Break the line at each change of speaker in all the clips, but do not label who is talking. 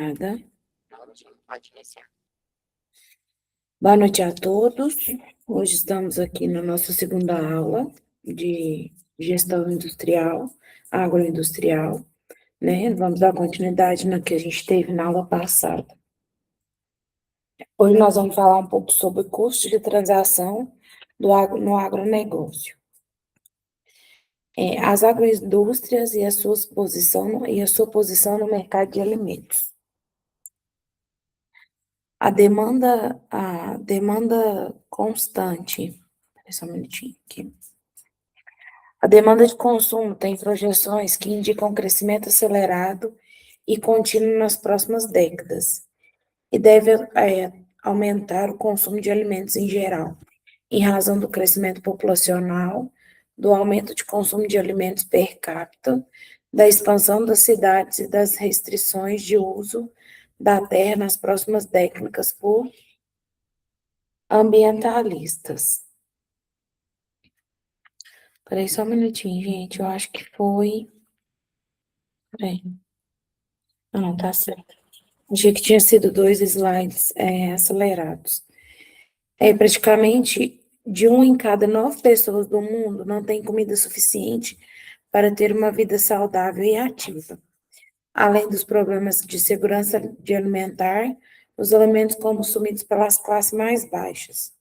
Obrigada. Pode iniciar. Boa noite a todos. Hoje estamos aqui na nossa segunda aula de gestão industrial, agroindustrial, né? Vamos dar continuidade na que a gente teve na aula passada. Hoje nós vamos falar um pouco sobre o custo de transação no agronegócio. As agroindústrias e a sua posição no mercado de alimentos. A demanda constante. Só um minutinho aqui. A demanda de consumo tem projeções que indicam um crescimento acelerado e contínuo nas próximas décadas, e deve aumentar o consumo de alimentos em geral, em razão do crescimento populacional, do aumento de consumo de alimentos per capita, da expansão das cidades e das restrições de uso da terra nas próximas décadas por ambientalistas. Peraí só um minutinho, gente. Eu acho que foi. Peraí. Ah, não, tá certo. Achei que tinha sido 2 slides acelerados. Praticamente de 1 em cada 9 pessoas do mundo não tem comida suficiente para ter uma vida saudável e ativa. Além dos problemas de segurança de alimentar, os alimentos consumidos pelas classes mais baixas.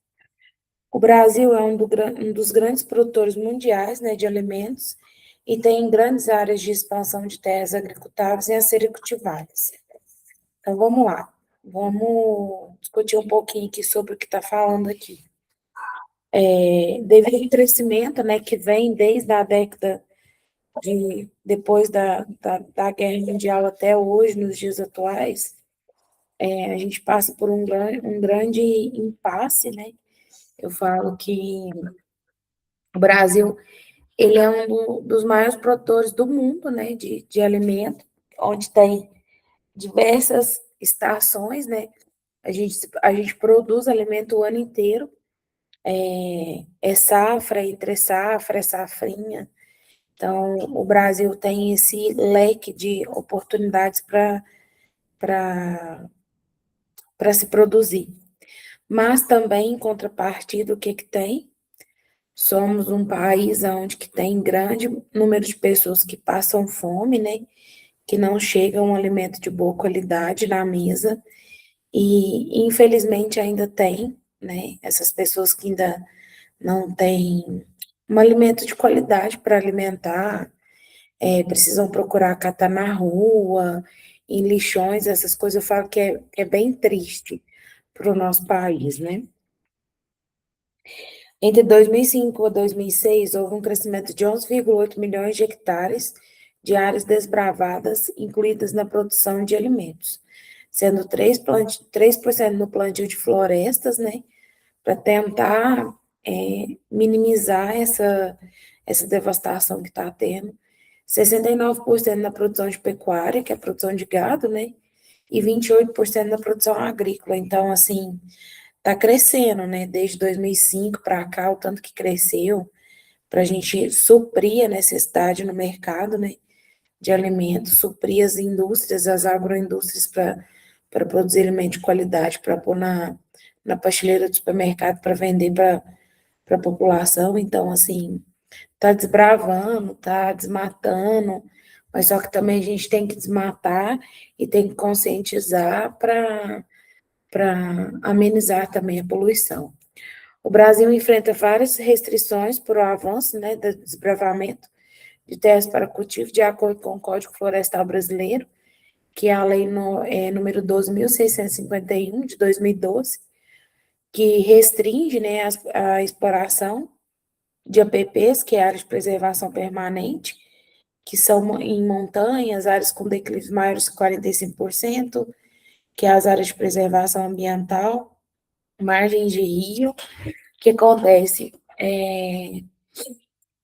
O Brasil é um dos grandes produtores mundiais, né, de alimentos e tem grandes áreas de expansão de terras agricultáveis e a serem cultivadas. Então, vamos lá. Vamos discutir um pouquinho aqui sobre o que está falando aqui. Devido ao crescimento, né, que vem desde a década depois da Guerra Mundial até hoje, nos dias atuais, a gente passa por um grande impasse, né? Eu falo que o Brasil, ele é um dos maiores produtores do mundo, né, de alimento, onde tem diversas estações, né? A gente produz alimento o ano inteiro, safra, entre safra, é safrinha. Então, o Brasil tem esse leque de oportunidades para se produzir. Mas também, em contrapartida, o que tem? Somos um país onde que tem grande número de pessoas que passam fome, né? Que não chega um alimento de boa qualidade na mesa. E, infelizmente, ainda tem, né? Essas pessoas que ainda não têm um alimento de qualidade para alimentar, precisam procurar catar na rua, em lixões, essas coisas. Eu falo que é bem triste para o nosso país, né? Entre 2005 e 2006, houve um crescimento de 11,8 milhões de hectares de áreas desbravadas, incluídas na produção de alimentos, sendo 3% no plantio de florestas, né, para tentar minimizar essa devastação que está tendo, 69% na produção de pecuária, que é a produção de gado, né, e 28% na produção agrícola. Então, assim, está crescendo, né? Desde 2005 para cá, o tanto que cresceu, para a gente suprir a necessidade no mercado, né? De alimentos, suprir as indústrias, as agroindústrias para produzir alimento de qualidade, para pôr na prateleira do supermercado para vender para a população. Então, assim, está desbravando, está desmatando, mas só que também a gente tem que desmatar e tem que conscientizar para amenizar também a poluição. O Brasil enfrenta várias restrições por o avanço, né, do desbravamento de terras para cultivo, de acordo com o Código Florestal Brasileiro, que é a Lei número 12.651, de 2012, que restringe, né, a exploração de APPs, que é áreas de preservação permanente, que são em montanhas, áreas com declives maiores que 45%, que é as áreas de preservação ambiental, margens de rio. O que acontece?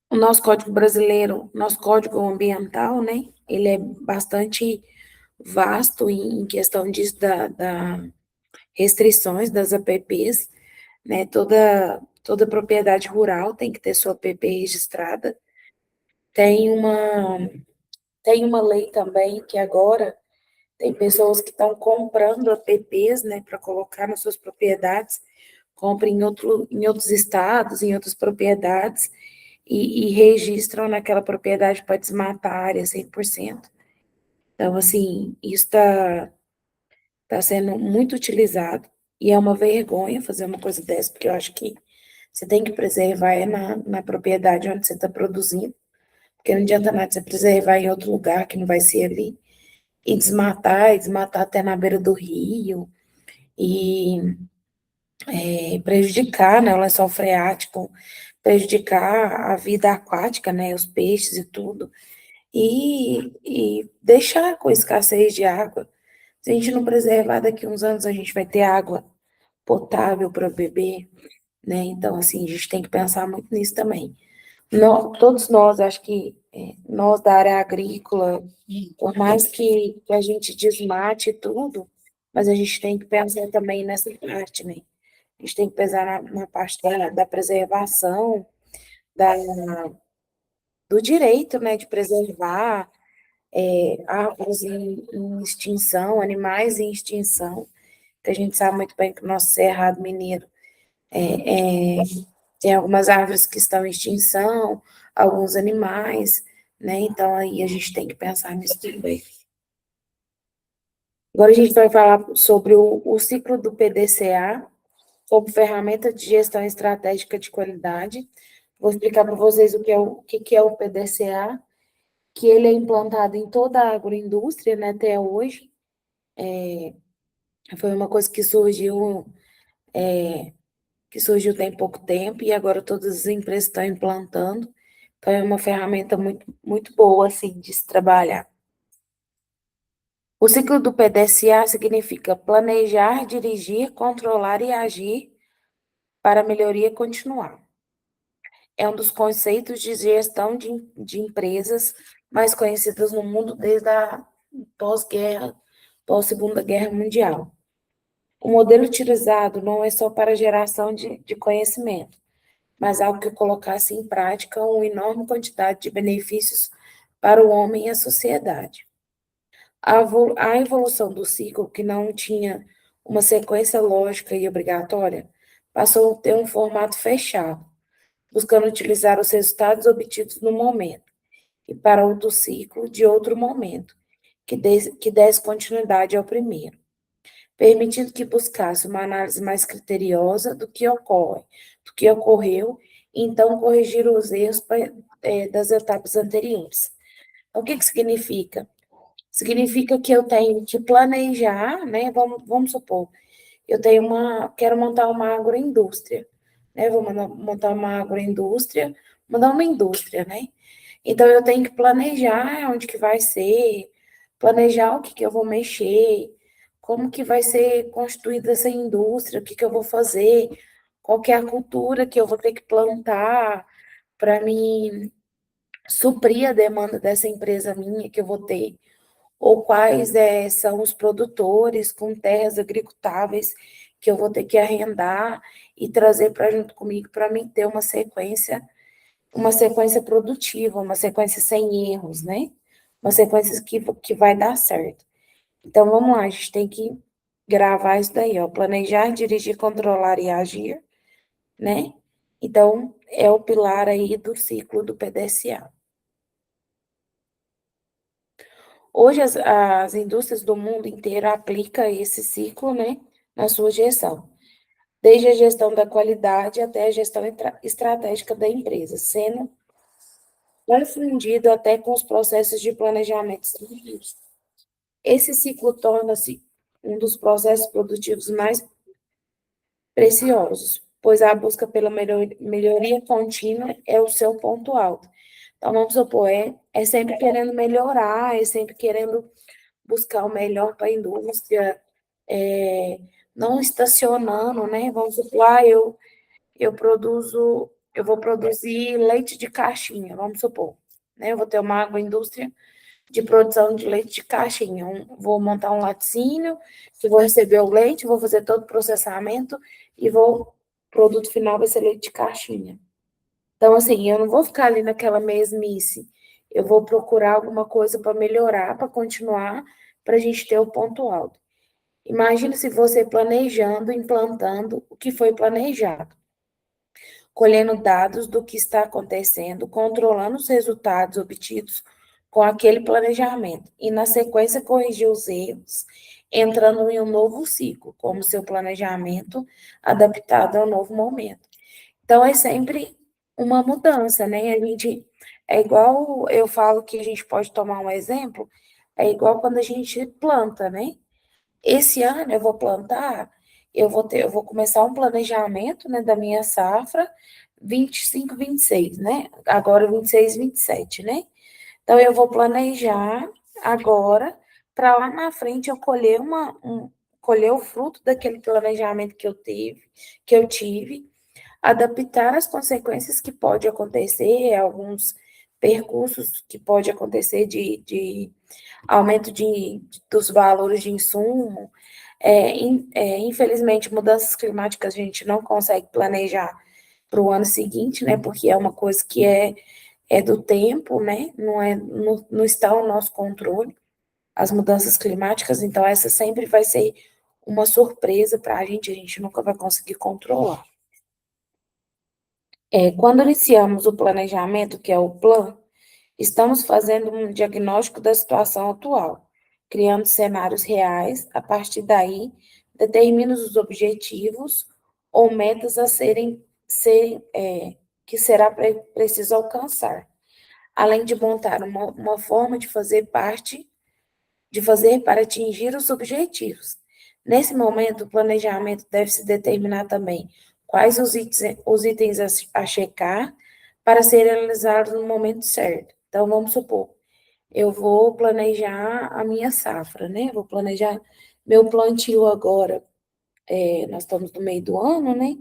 O nosso Código Brasileiro, nosso Código Ambiental, né, ele é bastante vasto em questão disso, da restrições das APPs, né, toda propriedade rural tem que ter sua APP registrada. Tem uma lei também que agora Tem pessoas que estão comprando apps, né, para colocar nas suas propriedades, compram em outros estados, em outras propriedades, e registram naquela propriedade para desmatar a área 100%. Então, assim, isso tá sendo muito utilizado, e é uma vergonha fazer uma coisa dessa, porque eu acho que você tem que preservar na propriedade onde você está produzindo, porque não adianta nada você preservar em outro lugar que não vai ser ali, e desmatar até na beira do rio, e prejudicar, né, o lençol freático, prejudicar a vida aquática, né, os peixes e tudo, e deixar com escassez de água. Se a gente não preservar, daqui a uns anos a gente vai ter água potável para beber, né? Então, assim, a gente tem que pensar muito nisso também. Todos nós, acho que nós da área agrícola, por mais que a gente desmate tudo, mas a gente tem que pensar também nessa parte, né? A gente tem que pensar na parte da preservação, da, do direito, né, de preservar árvores em extinção, animais em extinção, que a gente sabe muito bem que o nosso Cerrado Mineiro tem algumas árvores que estão em extinção, alguns animais, né? Então aí a gente tem que pensar nisso também. Agora a gente vai falar sobre o ciclo do PDCA, como ferramenta de gestão estratégica de qualidade. Vou explicar para vocês o que é o PDCA, que ele é implantado em toda a agroindústria, né, até hoje. Foi uma coisa que surgiu tem pouco tempo, e agora todas as empresas estão implantando. Então, é uma ferramenta muito, muito boa, assim, de se trabalhar. O ciclo do PDCA significa planejar, dirigir, controlar e agir para a melhoria continuar. É um dos conceitos de gestão de empresas mais conhecidos no mundo desde a pós-guerra, pós-Segunda Guerra Mundial. O modelo utilizado não é só para a geração de conhecimento, mas algo que colocasse em prática uma enorme quantidade de benefícios para o homem e a sociedade. A evolução do ciclo, que não tinha uma sequência lógica e obrigatória, passou a ter um formato fechado, buscando utilizar os resultados obtidos no momento, e para outro ciclo de outro momento, que desse continuidade ao primeiro, permitindo que buscasse uma análise mais criteriosa do que ocorreu, e então corrigir os erros das etapas anteriores. Então, o que que significa? Significa que eu tenho que planejar, né? Vamos supor, quero montar uma agroindústria, né? Vou montar uma agroindústria, mandar uma indústria, né? Então, eu tenho que planejar onde que vai ser, planejar o que que eu vou mexer, como que vai ser constituída essa indústria, o que que eu vou fazer, qual que é a cultura que eu vou ter que plantar para me suprir a demanda dessa empresa minha que eu vou ter, ou quais são os produtores com terras agricultáveis que eu vou ter que arrendar e trazer para junto comigo para mim ter uma sequência produtiva, uma sequência sem erros, né? Uma sequência que vai dar certo. Então, vamos lá, a gente tem que gravar isso daí, ó. Planejar, dirigir, controlar e agir, né? Então, é o pilar aí do ciclo do PDCA. Hoje, as indústrias do mundo inteiro aplicam esse ciclo, né, na sua gestão, desde a gestão da qualidade até a gestão estratégica da empresa, sendo confundido até com os processos de planejamento estratégico. Esse ciclo torna-se um dos processos produtivos mais preciosos, pois a busca pela melhoria contínua é o seu ponto alto. Então, vamos supor, é sempre querendo melhorar, é sempre querendo buscar o melhor para a indústria, é, não estacionando, né? Vamos supor, eu vou produzir leite de caixinha, vamos supor, né? Eu vou ter uma agroindústria de produção de leite de caixinha. Vou montar um laticínio, que vou receber o leite, vou fazer todo o processamento e o produto final vai ser leite de caixinha. Então, assim, eu não vou ficar ali naquela mesmice. Eu vou procurar alguma coisa para melhorar, para continuar para a gente ter o ponto alto. Imagine se você planejando, implantando o que foi planejado, colhendo dados do que está acontecendo, controlando os resultados obtidos com aquele planejamento e, na sequência, corrigir os erros, entrando em um novo ciclo, como seu planejamento adaptado ao novo momento. Então, é sempre uma mudança, né? A gente, é igual, eu falo que a gente pode tomar um exemplo, é igual quando a gente planta, né? Esse ano eu vou plantar, eu vou começar um planejamento, né, da minha safra 25, 26, né? Agora 26, 27, né? Então eu vou planejar agora para lá na frente eu colher colher o fruto daquele planejamento que eu tive, adaptar as consequências que pode acontecer, alguns percursos que pode acontecer de aumento dos valores de insumo. Infelizmente, mudanças climáticas a gente não consegue planejar para o ano seguinte, né? Porque é uma coisa que é do tempo, né? Não está ao nosso controle, as mudanças climáticas, então essa sempre vai ser uma surpresa para a gente nunca vai conseguir controlar. Quando iniciamos o planejamento, que é o PLAN, estamos fazendo um diagnóstico da situação atual, criando cenários reais. A partir daí, determina os objetivos ou metas que será preciso alcançar, além de montar uma forma de fazer para atingir os objetivos. Nesse momento, o planejamento deve se determinar também quais os itens a checar para serem realizados no momento certo. Então, vamos supor, eu vou planejar a minha safra, né? Vou planejar meu plantio agora. Nós estamos no meio do ano, né?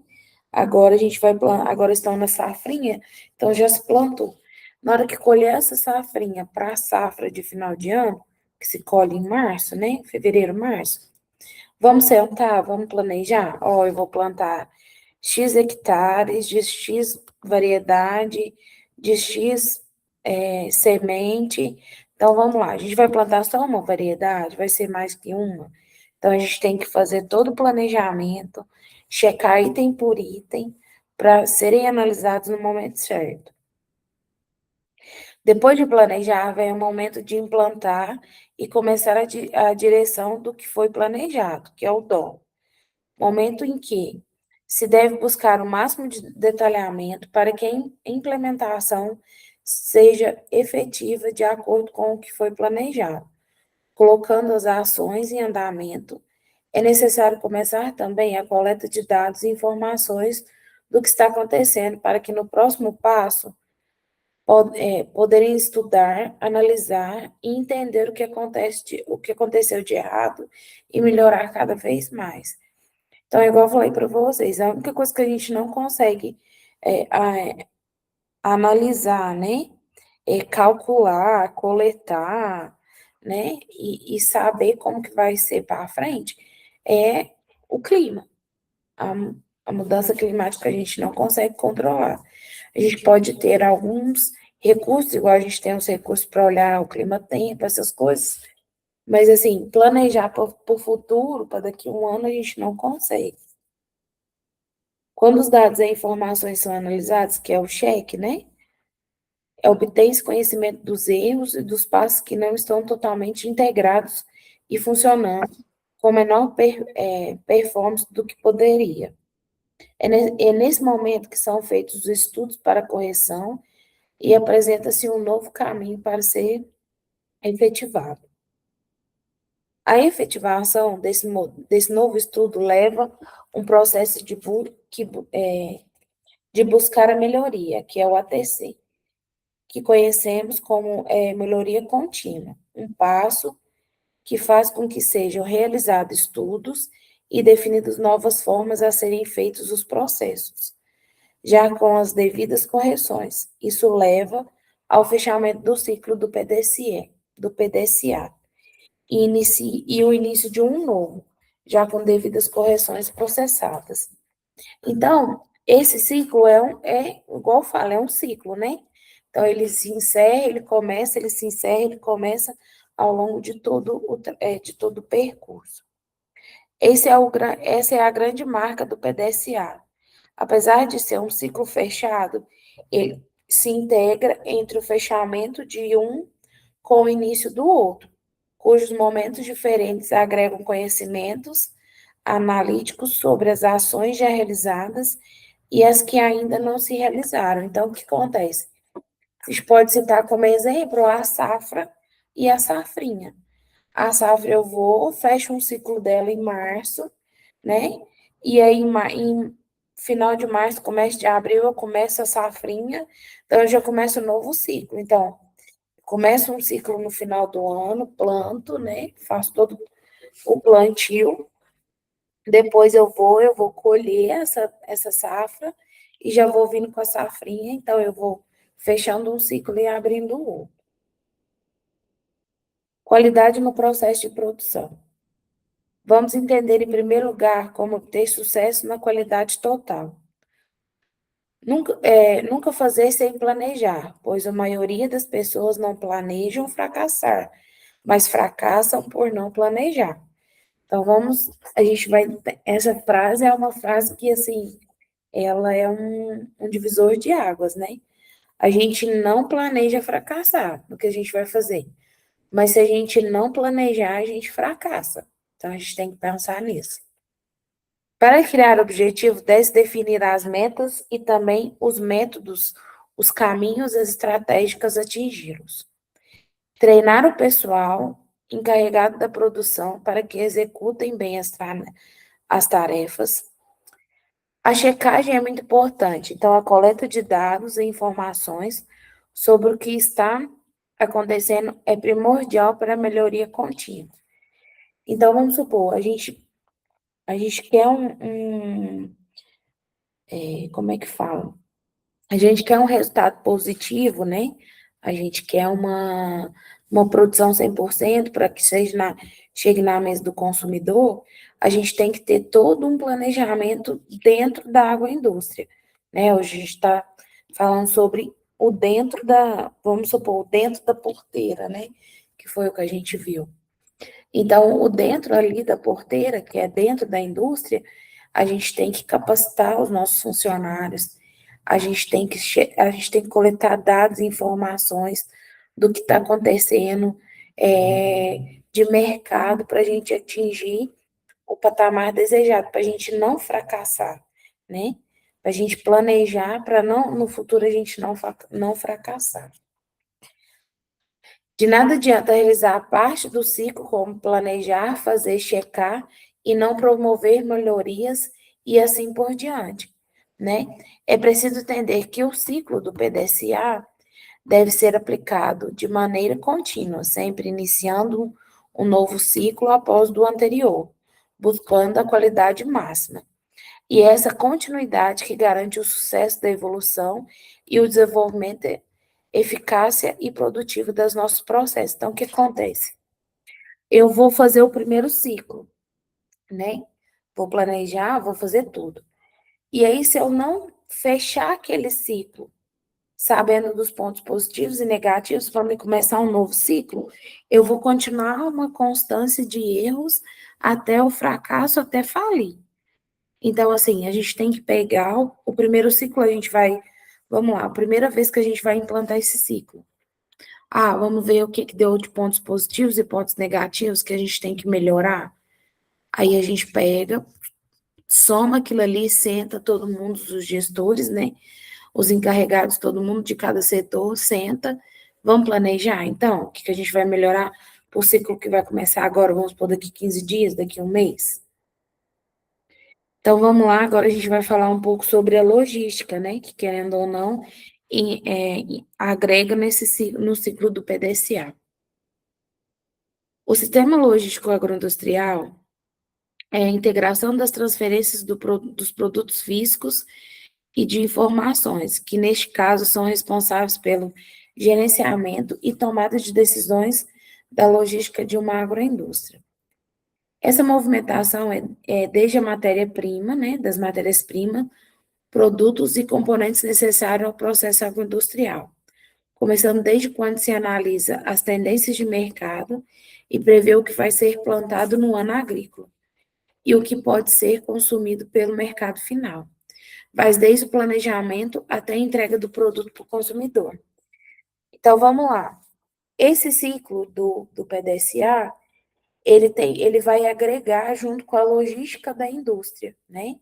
Agora a gente vai plantar, agora estão na safrinha, então já se plantou. Na hora que colher essa safrinha para a safra de final de ano, que se colhe em março, né? Fevereiro, março. Vamos sentar, vamos planejar? Ó, eu vou plantar X hectares de X variedade, de X semente. Então, vamos lá, a gente vai plantar só uma variedade? Vai ser mais que uma? Então, a gente tem que fazer todo o planejamento, checar item por item, para serem analisados no momento certo. Depois de planejar, vem o momento de implantar e começar a direção do que foi planejado, que é o DOM. Momento em que se deve buscar o máximo de detalhamento para que a implementação seja efetiva de acordo com o que foi planejado. Colocando as ações em andamento, é necessário começar também a coleta de dados e informações do que está acontecendo para que no próximo passo poderem estudar, analisar e entender o que aconteceu de errado e melhorar cada vez mais. Então, é igual eu falei para vocês, a única coisa que a gente não consegue analisar, né? Calcular, coletar, né? E saber como que vai ser para frente é o clima. A, a mudança climática a gente não consegue controlar. A gente pode ter alguns recursos, igual a gente tem os recursos para olhar o clima-tempo, essas coisas, mas, assim, planejar para o futuro, para daqui a um ano, a gente não consegue. Quando os dados e informações são analisados, que é o cheque, né? Obtém-se conhecimento dos erros e dos passos que não estão totalmente integrados e funcionando com menor performance do que poderia. É nesse momento que são feitos os estudos para correção e apresenta-se um novo caminho para ser efetivado. A efetivação desse novo estudo leva um processo de buscar a melhoria, que é o ATC, que conhecemos como melhoria contínua, um passo que faz com que sejam realizados estudos e definidas novas formas a serem feitos os processos, já com as devidas correções. Isso leva ao fechamento do ciclo do PDCA, e o início de um novo, já com devidas correções processadas. Então, esse ciclo igual eu falo, é um ciclo, né? Então, ele se encerra, ele começa, ele se encerra, ele começa, ao longo de todo o percurso. Essa é a grande marca do PDSA. Apesar de ser um ciclo fechado, ele se integra entre o fechamento de um com o início do outro, cujos momentos diferentes agregam conhecimentos analíticos sobre as ações já realizadas e as que ainda não se realizaram. Então, o que acontece? A gente pode citar como exemplo a safra e a safrinha. A safra eu vou, fecho um ciclo dela em março, né? E aí, em final de março, começo de abril, eu começo a safrinha, então eu já começo um novo ciclo. Então, começo um ciclo no final do ano, planto, né? Faço todo o plantio, depois eu vou colher essa safra e já vou vindo com a safrinha, então eu vou fechando um ciclo e abrindo o outro. Qualidade no processo de produção. Vamos entender, em primeiro lugar, como ter sucesso na qualidade total. Nunca fazer sem planejar, pois a maioria das pessoas não planejam fracassar, mas fracassam por não planejar. Então, a gente vai, essa frase é uma frase que, assim, ela é um divisor de águas, né? A gente não planeja fracassar no que a gente vai fazer, mas se a gente não planejar, a gente fracassa. Então, a gente tem que pensar nisso. Para criar objetivo, deve definir as metas e também os métodos, os caminhos, as estratégicas a atingi-los. Treinar o pessoal encarregado da produção para que executem bem as tarefas. A checagem é muito importante, então a coleta de dados e informações sobre o que está acontecendo é primordial para a melhoria contínua. Então, vamos supor, a gente quer como é que fala? A gente quer um resultado positivo, né? A gente quer uma produção 100% para que chegue na mesa do consumidor. A gente tem que ter todo um planejamento dentro da agroindústria, né? Hoje a gente está falando sobre vamos supor, o dentro da porteira, né? Que foi o que a gente viu. Então, o dentro ali da porteira, que é dentro da indústria, a gente tem que capacitar os nossos funcionários, a gente tem que coletar dados e informações do que está acontecendo de mercado para a gente atingir o patamar desejado, para a gente não fracassar, né? Para a gente planejar para no futuro a gente não fracassar. De nada adianta realizar parte do ciclo, como planejar, fazer, checar e não promover melhorias e assim por diante, né? É preciso entender que o ciclo do PDCA deve ser aplicado de maneira contínua, sempre iniciando um novo ciclo após do anterior, buscando a qualidade máxima. E é essa continuidade que garante o sucesso da evolução e o desenvolvimento eficácia e produtivo dos nossos processos. Então, o que acontece? Eu vou fazer o primeiro ciclo, né? Vou planejar, vou fazer tudo. E aí, se eu não fechar aquele ciclo, sabendo dos pontos positivos e negativos, para me começar um novo ciclo, eu vou continuar uma constância de erros até o fracasso, até falir. Então, assim, a gente tem que pegar o primeiro ciclo, vamos lá, a primeira vez que a gente vai implantar esse ciclo. Ah, vamos ver o que deu de pontos positivos e pontos negativos que a gente tem que melhorar. Aí a gente pega, soma aquilo ali, senta todo mundo, os gestores, né? Os encarregados, todo mundo de cada setor, senta, vamos planejar. Então, o que a gente vai melhorar para o ciclo que vai começar agora, vamos por daqui 15 dias, daqui um mês? Então, vamos lá, agora a gente vai falar um pouco sobre a logística, né? Que, querendo ou não, agrega no ciclo do PDCA. O sistema logístico agroindustrial é a integração das transferências dos produtos físicos e de informações, que neste caso são responsáveis pelo gerenciamento e tomada de decisões da logística de uma agroindústria. Essa movimentação é desde a matéria-prima, né, das matérias-primas, produtos e componentes necessários ao processo agroindustrial, começando desde quando se analisa as tendências de mercado e prevê o que vai ser plantado no ano agrícola e o que pode ser consumido pelo mercado final. Vai desde o planejamento até a entrega do produto para o consumidor. Então, vamos lá. Esse ciclo do PDSA, ele vai agregar junto com a logística da indústria, né?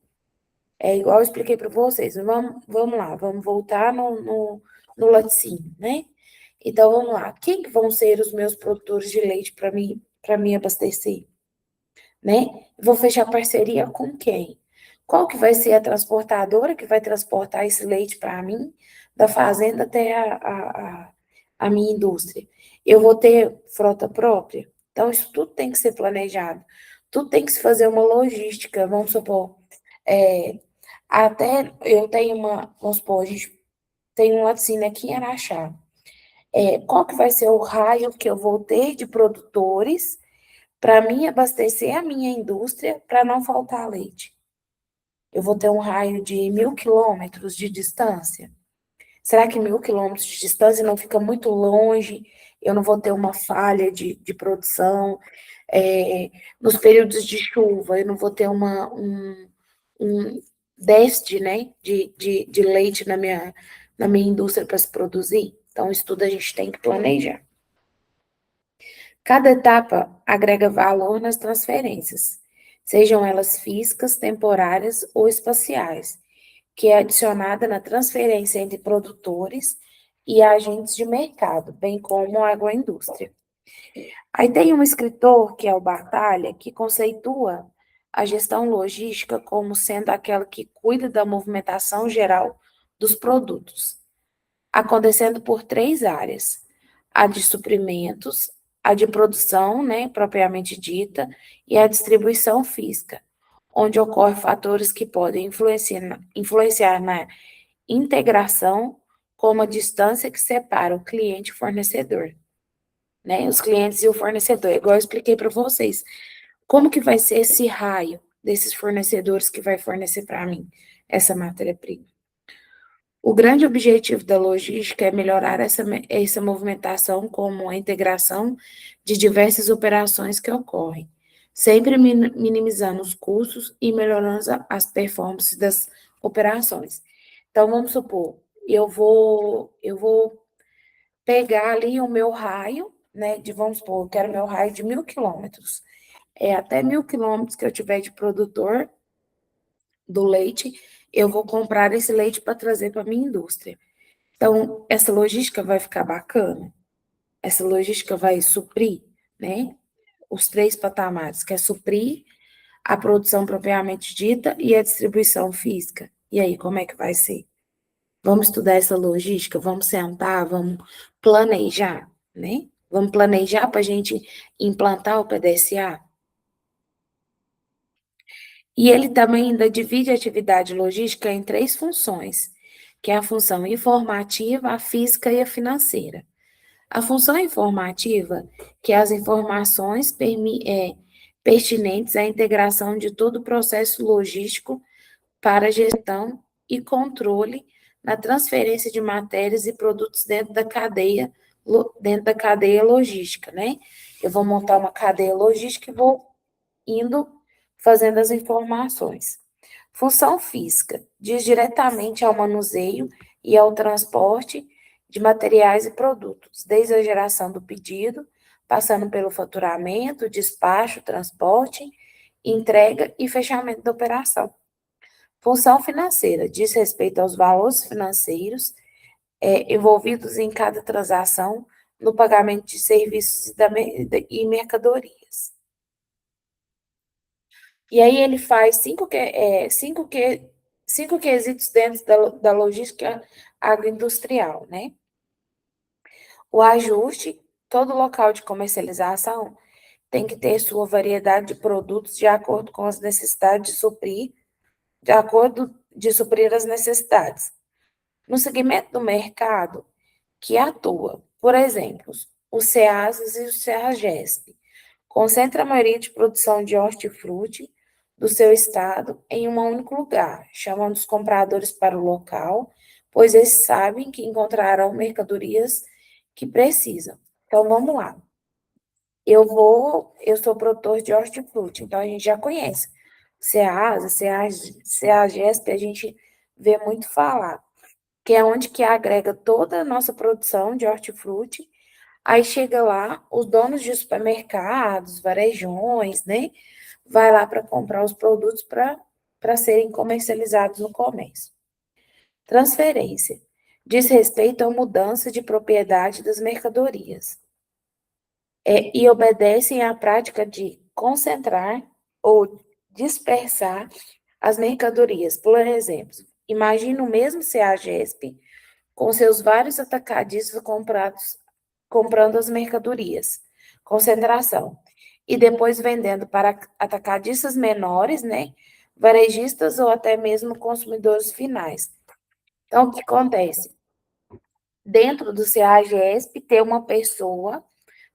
É igual eu expliquei para vocês. Vamos lá, vamos voltar no laticínio, né? Então, vamos lá. Quem que vão ser os meus produtores de leite para mim abastecer? Né? Vou fechar parceria com quem? Qual que vai ser a transportadora que vai transportar esse leite para mim, da fazenda até a minha indústria? Eu vou ter frota própria? Então, isso tudo tem que ser planejado. Tudo tem que se fazer uma logística. Vamos supor, é, até eu tenho vamos supor, a gente tem um laticínio aqui em Araxá. Qual que vai ser o raio que eu vou ter de produtores para mim abastecer a minha indústria para não faltar leite? Eu vou ter um raio de 1.000 quilômetros de distância? Será que 1.000 quilômetros de distância não fica muito longe? Eu não vou ter uma falha de produção? É, nos períodos de chuva, eu não vou ter um déficit, né, de leite na minha indústria para se produzir? Então, isso tudo a gente tem que planejar. Cada etapa agrega valor nas transferências, sejam elas físicas, temporárias ou espaciais, que é adicionada na transferência entre produtores e agentes de mercado, bem como a agroindústria. Aí tem um escritor, que é o Batalha, que conceitua a gestão logística como sendo aquela que cuida da movimentação geral dos produtos, acontecendo por três áreas: a de suprimentos, a de produção, né, propriamente dita, e a distribuição física, onde ocorrem fatores que podem influenciar na integração, como a distância que separa o cliente e o fornecedor, né, os clientes e o fornecedor, igual eu expliquei para vocês. Como que vai ser esse raio desses fornecedores que vai fornecer para mim essa matéria-prima? O grande objetivo da logística é melhorar essa movimentação como a integração de diversas operações que ocorrem, sempre minimizando os custos e melhorando as performances das operações. Então, vamos supor, eu vou pegar ali o meu raio, né, vamos supor, eu quero meu raio de 1.000 quilômetros. Até 1.000 quilômetros que eu tiver de produtor do leite, eu vou comprar esse leite para trazer para a minha indústria. Então, essa logística vai ficar bacana, essa logística vai suprir, né, os três patamares, que é suprir a produção propriamente dita e a distribuição física. E aí, como é que vai ser? Vamos estudar essa logística, vamos sentar, vamos planejar, né? Vamos planejar para a gente implantar o PDSA? E ele também ainda divide a atividade logística em três funções, que é a função informativa, a física e a financeira. A função informativa, que é as informações pertinentes à integração de todo o processo logístico para gestão e controle na transferência de matérias e produtos dentro da cadeia logística, né? Eu vou montar uma cadeia logística e vou indo fazendo as informações. Função física diz diretamente ao manuseio e ao transporte de materiais e produtos, desde a geração do pedido, passando pelo faturamento, despacho, transporte, entrega e fechamento da operação. Função financeira diz respeito aos valores financeiros envolvidos em cada transação no pagamento de serviços e mercadorias. E aí ele faz cinco quesitos dentro da logística agroindustrial, né? O ajuste, todo local de comercialização tem que ter sua variedade de produtos de acordo com as necessidades de acordo de suprir as necessidades. No segmento do mercado que atua, por exemplo, o CEASAS e o CEAGESP, concentra a maioria de produção de hortifruti do seu estado em um único lugar, chamando os compradores para o local, pois eles sabem que encontrarão mercadorias que precisam. Então, vamos lá. Eu sou produtor de hortifruti, então a gente já conhece. Ceasa, Ceagesp, a gente vê muito falar, que é onde que agrega toda a nossa produção de hortifruti. Aí chega lá, os donos de supermercados, varejões, né? Vai lá para comprar os produtos para serem comercializados no comércio. Transferência. Diz respeito à mudança de propriedade das mercadorias. E obedecem à prática de concentrar ou dispersar as mercadorias. Por exemplo, imagine o mesmo CEAGESP com seus vários atacadistas comprando as mercadorias, concentração, e depois vendendo para atacadistas menores, né, varejistas ou até mesmo consumidores finais. Então, o que acontece? Dentro do CEAGESP, tem uma pessoa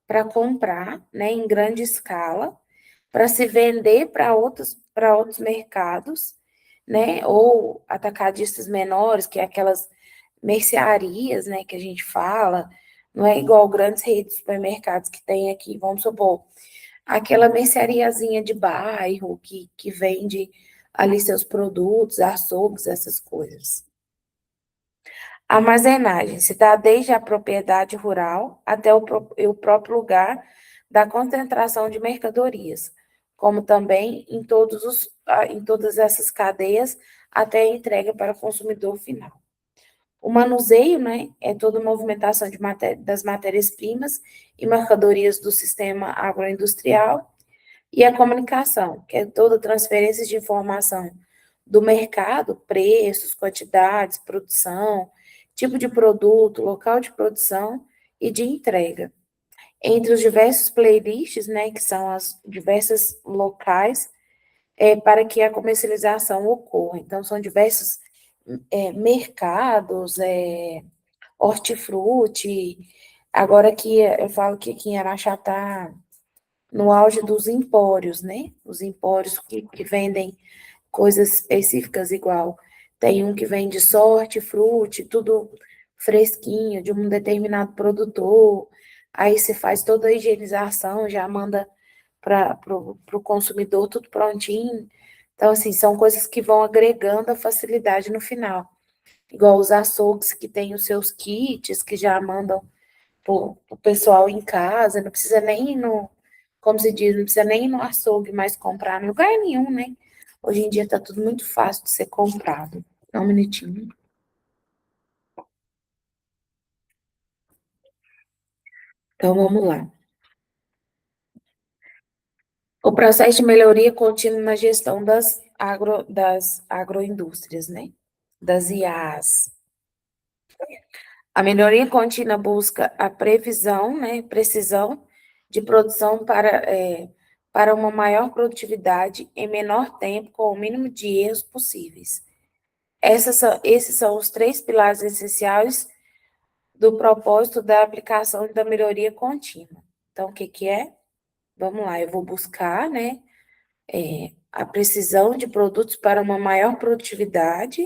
para comprar, né, em grande escala, para se vender para outros mercados, né, ou atacadistas menores, que é aquelas mercearias, né, que a gente fala, não é igual grandes redes de supermercados que tem aqui, vamos supor, aquela merceariazinha de bairro que vende ali seus produtos, açougues, essas coisas. Armazenagem se dá desde a propriedade rural até o próprio lugar da concentração de mercadorias, como também em todas essas cadeias até a entrega para o consumidor final. O manuseio, né, é toda a movimentação das matérias-primas e mercadorias do sistema agroindustrial, e a comunicação, que é toda a transferência de informação do mercado, preços, quantidades, produção, tipo de produto, local de produção e de entrega. Entre os diversos playlists, né, que são as diversas locais, para que a comercialização ocorra. Então, são diversos mercados, hortifruti. Agora que eu falo que aqui em Araxá está no auge dos empórios, né? Os empórios que vendem coisas específicas igual. Tem um que vende só hortifruti, tudo fresquinho, de um determinado produtor. Aí você faz toda a higienização, já manda para o consumidor tudo prontinho. Então, assim, são coisas que vão agregando a facilidade no final. Igual os açougues que têm os seus kits, que já mandam para o pessoal em casa, não precisa nem ir no, como se diz, não precisa nem ir no açougue mais comprar em lugar nenhum, né? Hoje em dia está tudo muito fácil de ser comprado. Só um minutinho. Então, vamos lá. O processo de melhoria contínua na gestão das agroindústrias, né? Das IAs. A melhoria contínua busca a previsão, né, precisão de produção para uma maior produtividade em menor tempo, com o mínimo de erros possíveis. Esses são os três pilares essenciais do propósito da aplicação da melhoria contínua. Então, o que que é? Vamos lá, eu vou buscar, né, a precisão de produtos para uma maior produtividade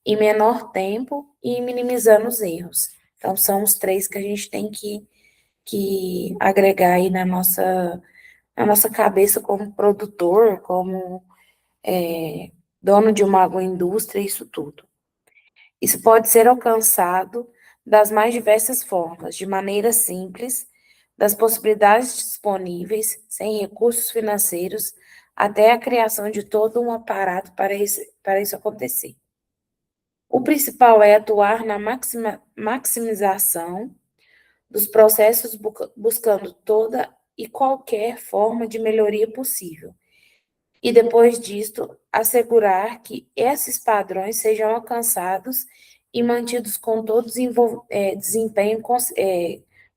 em menor tempo e minimizando os erros. Então, são os três que a gente tem que agregar aí na nossa cabeça como produtor, como dono de uma agroindústria, isso tudo. Isso pode ser alcançado das mais diversas formas, de maneira simples, das possibilidades disponíveis, sem recursos financeiros, até a criação de todo um aparato para isso acontecer. O principal é atuar na maximização dos processos, buscando toda e qualquer forma de melhoria possível. E depois disto, assegurar que esses padrões sejam alcançados e mantidos com todo desempenho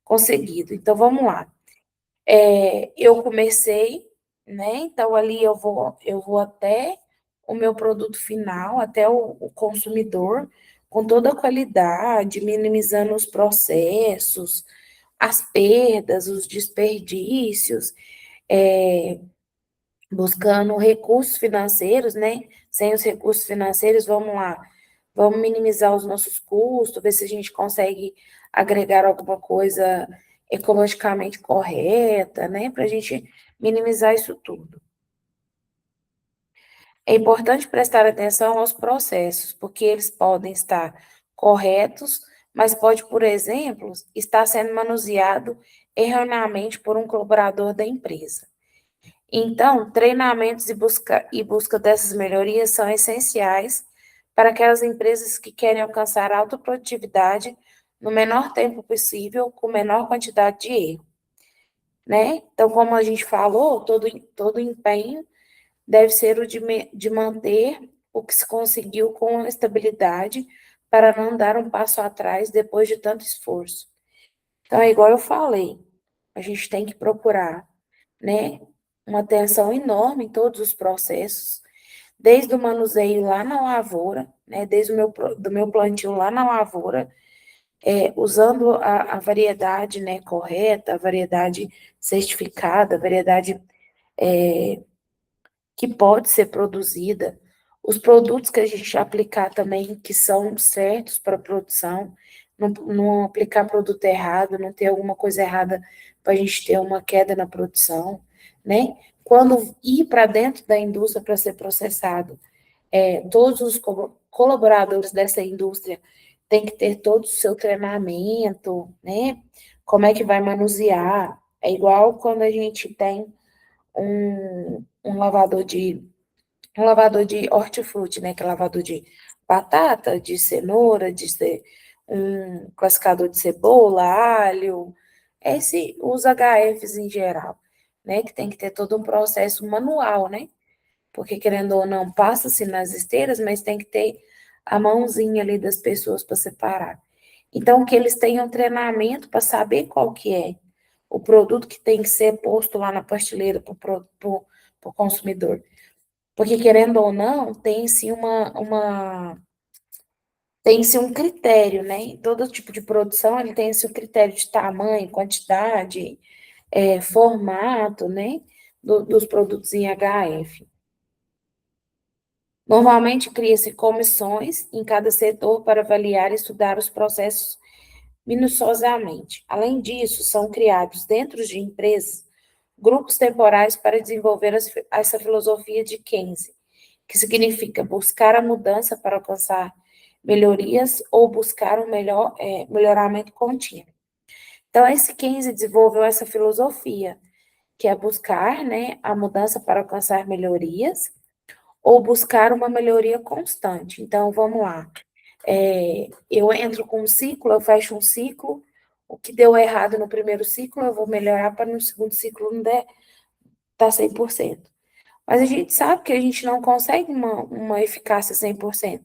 conseguido. Então, vamos lá. Eu comecei, né? Então, ali eu vou até o meu produto final, até o consumidor, com toda a qualidade, minimizando os processos, as perdas, os desperdícios, buscando recursos financeiros, né? Sem os recursos financeiros, vamos lá. vamos minimizar os nossos custos, ver se a gente consegue agregar alguma coisa ecologicamente correta, né, para a gente minimizar isso tudo. É importante prestar atenção aos processos, porque eles podem estar corretos, mas pode, por exemplo, estar sendo manuseado erroneamente por um colaborador da empresa. Então, treinamentos e busca dessas melhorias são essenciais para aquelas empresas que querem alcançar alta produtividade no menor tempo possível, com menor quantidade de erro, né? Então, como a gente falou, todo empenho deve ser o de manter o que se conseguiu com estabilidade para não dar um passo atrás depois de tanto esforço. Então, é igual eu falei, a gente tem que procurar, né, uma atenção enorme em todos os processos, desde o manuseio lá na lavoura, né, desde do meu plantio lá na lavoura, usando a variedade, né, correta, a variedade certificada, a variedade que pode ser produzida, os produtos que a gente aplicar também, que são certos para a produção, não aplicar produto errado, não ter alguma coisa errada para a gente ter uma queda na produção, né? Quando ir para dentro da indústria para ser processado, todos os colaboradores dessa indústria têm que ter todo o seu treinamento, né? Como é que vai manusear? É igual quando a gente tem um lavador de hortifruti, né? Que é lavador de batata, de cenoura, um classificador de cebola, alho, os HFs em geral, né? Que tem que ter todo um processo manual, né? Porque, querendo ou não, passa-se nas esteiras, mas tem que ter a mãozinha ali das pessoas para separar. Então, que eles tenham treinamento para saber qual que é o produto que tem que ser posto lá na prateleira para o consumidor. Porque, querendo ou não, tem-se um critério, né? Em todo tipo de produção, ele tem esse critério de tamanho, quantidade, formato, né? Dos produtos em HF. Normalmente, cria-se comissões em cada setor para avaliar e estudar os processos minuciosamente. Além disso, são criados dentro de empresas grupos temporais para desenvolver essa filosofia de Keynes, que significa buscar a mudança para alcançar melhorias ou buscar um melhoramento contínuo. Então, esse Keynes desenvolveu essa filosofia, que é buscar, né, a mudança para alcançar melhorias ou buscar uma melhoria constante. Então, vamos lá. Eu entro com um ciclo, eu fecho um ciclo, o que deu errado no primeiro ciclo, eu vou melhorar para no segundo ciclo não der, tá 100%. Mas a gente sabe que a gente não consegue uma eficácia 100%,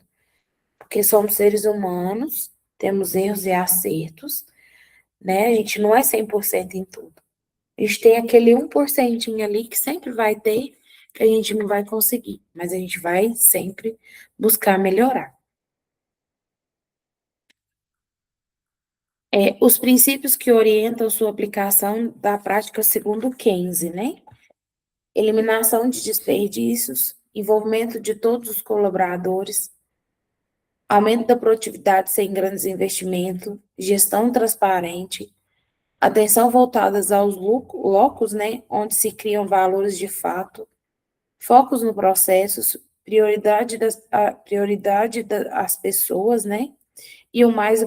porque somos seres humanos, temos erros e acertos, né? A gente não é 100% em tudo. A gente tem aquele 1% ali que sempre vai ter, que a gente não vai conseguir, mas a gente vai sempre buscar melhorar. Os princípios que orientam sua aplicação da prática segundo Keynes, né? Eliminação de desperdícios, envolvimento de todos os colaboradores, aumento da produtividade sem grandes investimentos, gestão transparente, atenção voltadas aos locos, né, onde se criam valores de fato, focos no processo, prioridade das pessoas, né, e o mais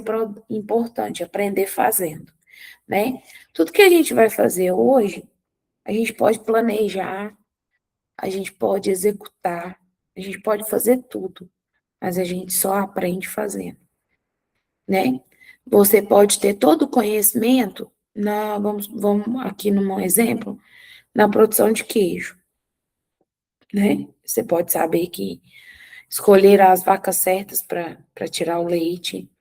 importante, aprender fazendo, né. Tudo que a gente vai fazer hoje, a gente pode planejar, a gente pode executar, a gente pode fazer tudo, mas a gente só aprende fazendo, né? Você pode ter todo o conhecimento vamos aqui num exemplo, na produção de queijo, né? Você pode saber que escolher as vacas certas para tirar o leite,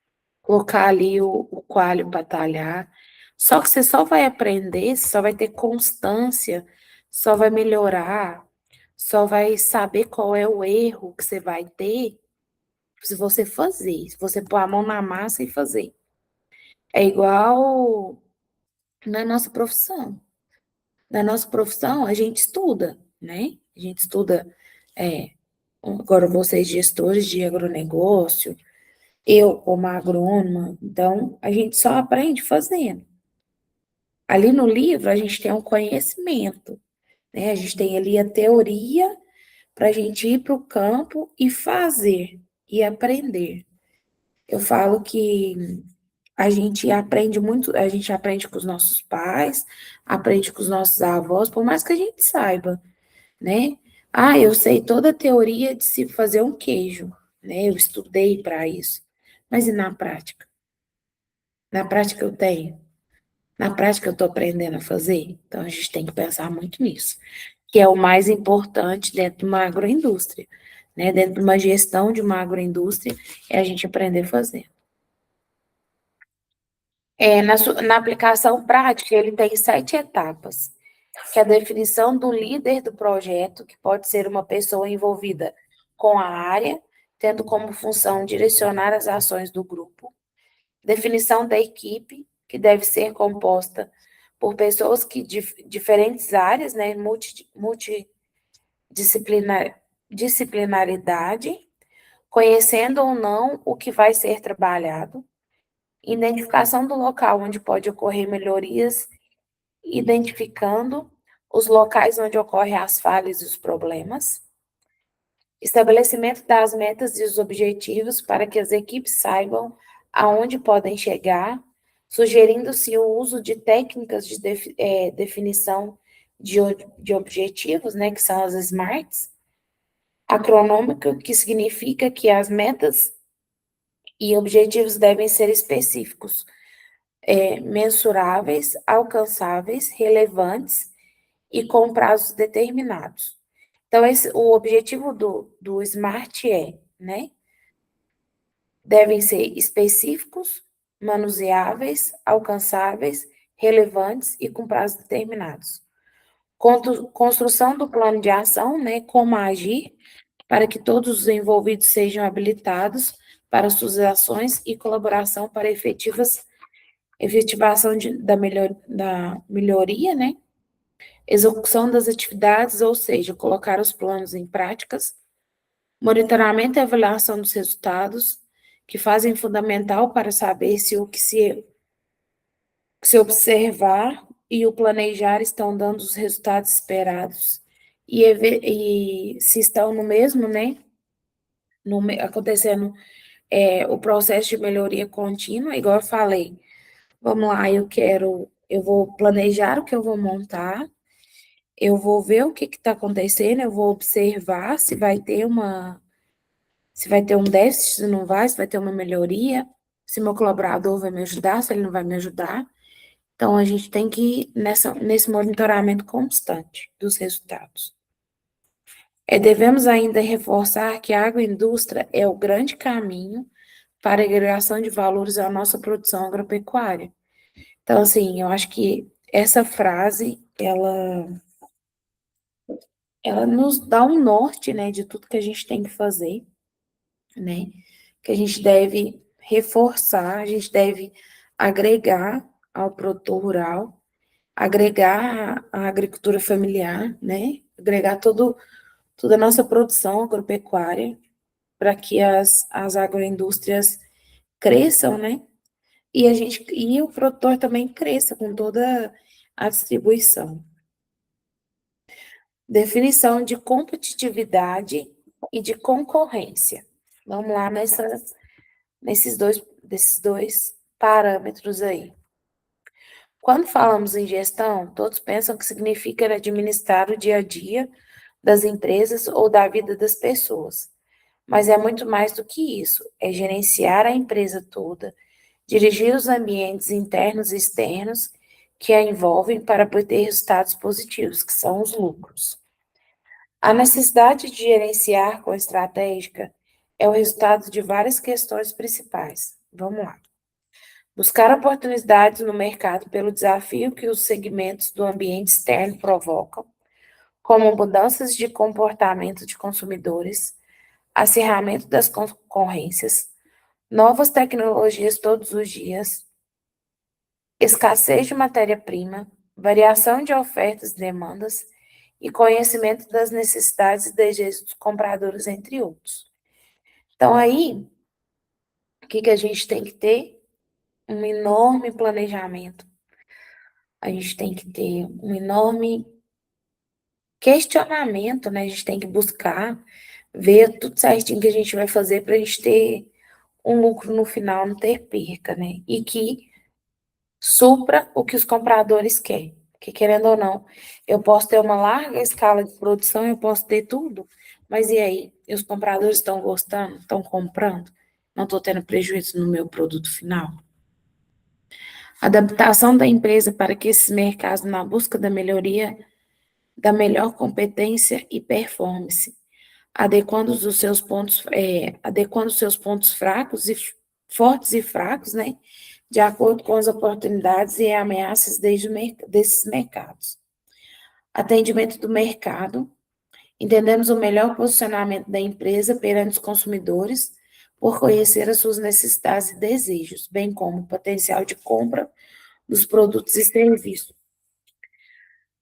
colocar ali o coalho para talhar. Só que você só vai aprender, você só vai ter constância, só vai melhorar, só vai saber qual é o erro que você vai ter se você fazer, se você pôr a mão na massa e fazer. É igual na nossa profissão. Na nossa profissão, a gente estuda, né? A gente estuda, é, agora vocês gestores de agronegócio, Eu, como agrônoma, então, a gente só aprende fazendo. Ali no livro, a gente tem um conhecimento, né? A gente tem ali a teoria para a gente ir para o campo e fazer e aprender. Eu falo que a gente aprende muito, a gente aprende com os nossos pais, aprende com os nossos avós, por mais que a gente saiba, né? Ah, eu sei toda a teoria de se fazer um queijo, né? Eu estudei para isso. Mas e na prática? Na prática eu tenho. Na prática eu estou aprendendo a fazer. Então a gente tem que pensar muito nisso, que é o mais importante dentro de uma agroindústria, né? Dentro de uma gestão de uma agroindústria, é a gente aprender a fazer. Na aplicação prática, ele tem 7 etapas, que é a definição do líder do projeto, que pode ser uma pessoa envolvida com a área, tendo como função direcionar as ações do grupo. Definição da equipe, que deve ser composta por pessoas que de diferentes áreas, né, multidisciplinaridade, conhecendo ou não o que vai ser trabalhado. Identificação do local onde pode ocorrer melhorias, identificando os locais onde ocorrem as falhas e os problemas. Estabelecimento das metas e os objetivos para que as equipes saibam aonde podem chegar, sugerindo-se o uso de técnicas de definição de objetivos, né, que são as SMARTs, acronômica, que significa que as metas e objetivos devem ser específicos, mensuráveis, alcançáveis, relevantes e com prazos determinados. Então, o objetivo do SMART né? Devem ser específicos, manuseáveis, alcançáveis, relevantes e com prazos determinados. Construção do plano de ação, né? Como agir para que todos os envolvidos sejam habilitados para suas ações e colaboração para efetivação da melhoria, né? Execução das atividades, ou seja, colocar os planos em práticas, monitoramento e avaliação dos resultados, que fazem fundamental para saber se o que se observar e o planejar estão dando os resultados esperados e se estão no mesmo, né? Acontecendo o processo de melhoria contínua, igual eu falei. Vamos lá, eu vou planejar o que eu vou montar, eu vou ver o que está acontecendo, eu vou observar se vai ter um déficit, se não vai, se vai ter uma melhoria, se meu colaborador vai me ajudar, se ele não vai me ajudar. Então, a gente tem que ir nesse monitoramento constante dos resultados. Devemos ainda reforçar que a agroindústria é o grande caminho para a agregação de valores à nossa produção agropecuária. Então, assim, eu acho que essa frase, ela nos dá um norte, né, de tudo que a gente tem que fazer, né, que a gente deve reforçar, a gente deve agregar ao produtor rural, agregar a agricultura familiar, né, agregar toda a nossa produção agropecuária para que as agroindústrias cresçam, né, e o produtor também cresça com toda a distribuição. Definição de competitividade e de concorrência. Vamos lá desses dois parâmetros aí. Quando falamos em gestão, todos pensam que significa administrar o dia a dia das empresas ou da vida das pessoas. Mas é muito mais do que isso. É gerenciar a empresa toda, dirigir os ambientes internos e externos que a envolvem para obter resultados positivos, que são os lucros. A necessidade de gerenciar com estratégica é o resultado de várias questões principais. Vamos lá. Buscar oportunidades no mercado pelo desafio que os segmentos do ambiente externo provocam, como mudanças de comportamento de consumidores, acirramento das concorrências, novas tecnologias todos os dias, escassez de matéria-prima, variação de ofertas e demandas e conhecimento das necessidades e desejos dos compradores, entre outros. Então, aí, que a gente tem que ter? Um enorme planejamento. A gente tem que ter um enorme questionamento, né? A gente tem que buscar, ver tudo certinho que a gente vai fazer para a gente ter um lucro no final, não ter perca, né? E que supra o que os compradores querem. Porque, querendo ou não, eu posso ter uma larga escala de produção, eu posso ter tudo, mas e aí? E os compradores estão gostando? Estão comprando? Não estou tendo prejuízo no meu produto final? Adaptação da empresa para que esses mercados na busca da melhoria, da melhor competência e performance, adequando os seus pontos fracos e fortes e fracos, né, de acordo com as oportunidades e ameaças desses mercados. Atendimento do mercado, entendemos o melhor posicionamento da empresa perante os consumidores por conhecer as suas necessidades e desejos, bem como o potencial de compra dos produtos e serviços.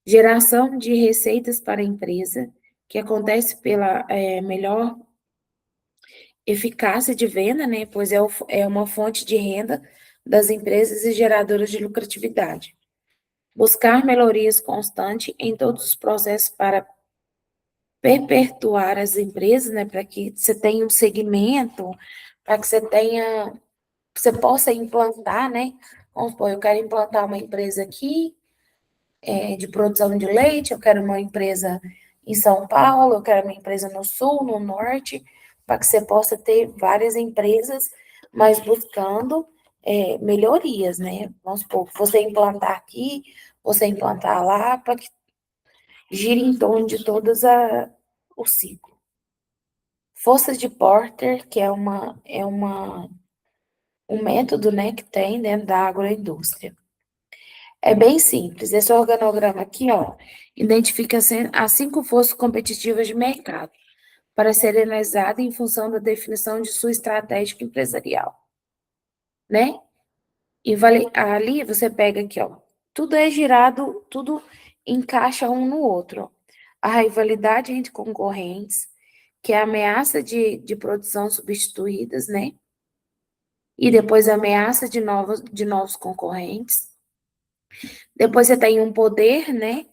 Geração de receitas para a empresa, que acontece pela melhor eficácia de venda, né, pois é uma fonte de renda das empresas e geradoras de lucratividade. Buscar melhorias constantes em todos os processos para perpetuar as empresas, né, para que você tenha um segmento, para que você possa implantar, né, vamos supor, eu quero implantar uma empresa aqui, de produção de leite, eu quero uma empresa em São Paulo, eu quero uma empresa no Sul, no Norte, para que você possa ter várias empresas, mas buscando melhorias, né? Vamos supor, você implantar aqui, você implantar lá, para que gire em torno de o ciclo. Força de Porter, que um método, né, que tem dentro da agroindústria. É bem simples. Esse organograma aqui, ó, identifica as 5 forças competitivas de mercado para serem analisadas em função da definição de sua estratégia empresarial, né? E ali você pega aqui, ó, tudo é girado, tudo encaixa um no outro, ó. A rivalidade entre concorrentes, que é a ameaça de produção substituídas, né? E depois a ameaça de novos concorrentes. Depois você tem um poder, né,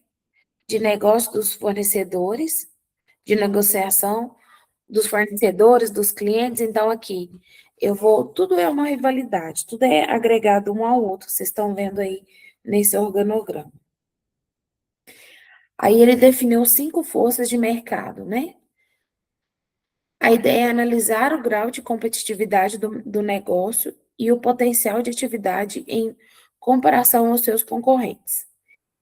de negócio dos fornecedores, de negociação dos fornecedores, dos clientes. Então, aqui, tudo é uma rivalidade, tudo é agregado um ao outro, vocês estão vendo aí nesse organograma. Aí ele definiu 5 forças de mercado, né? A ideia é analisar o grau de competitividade do negócio e o potencial de atividade em comparação aos seus concorrentes.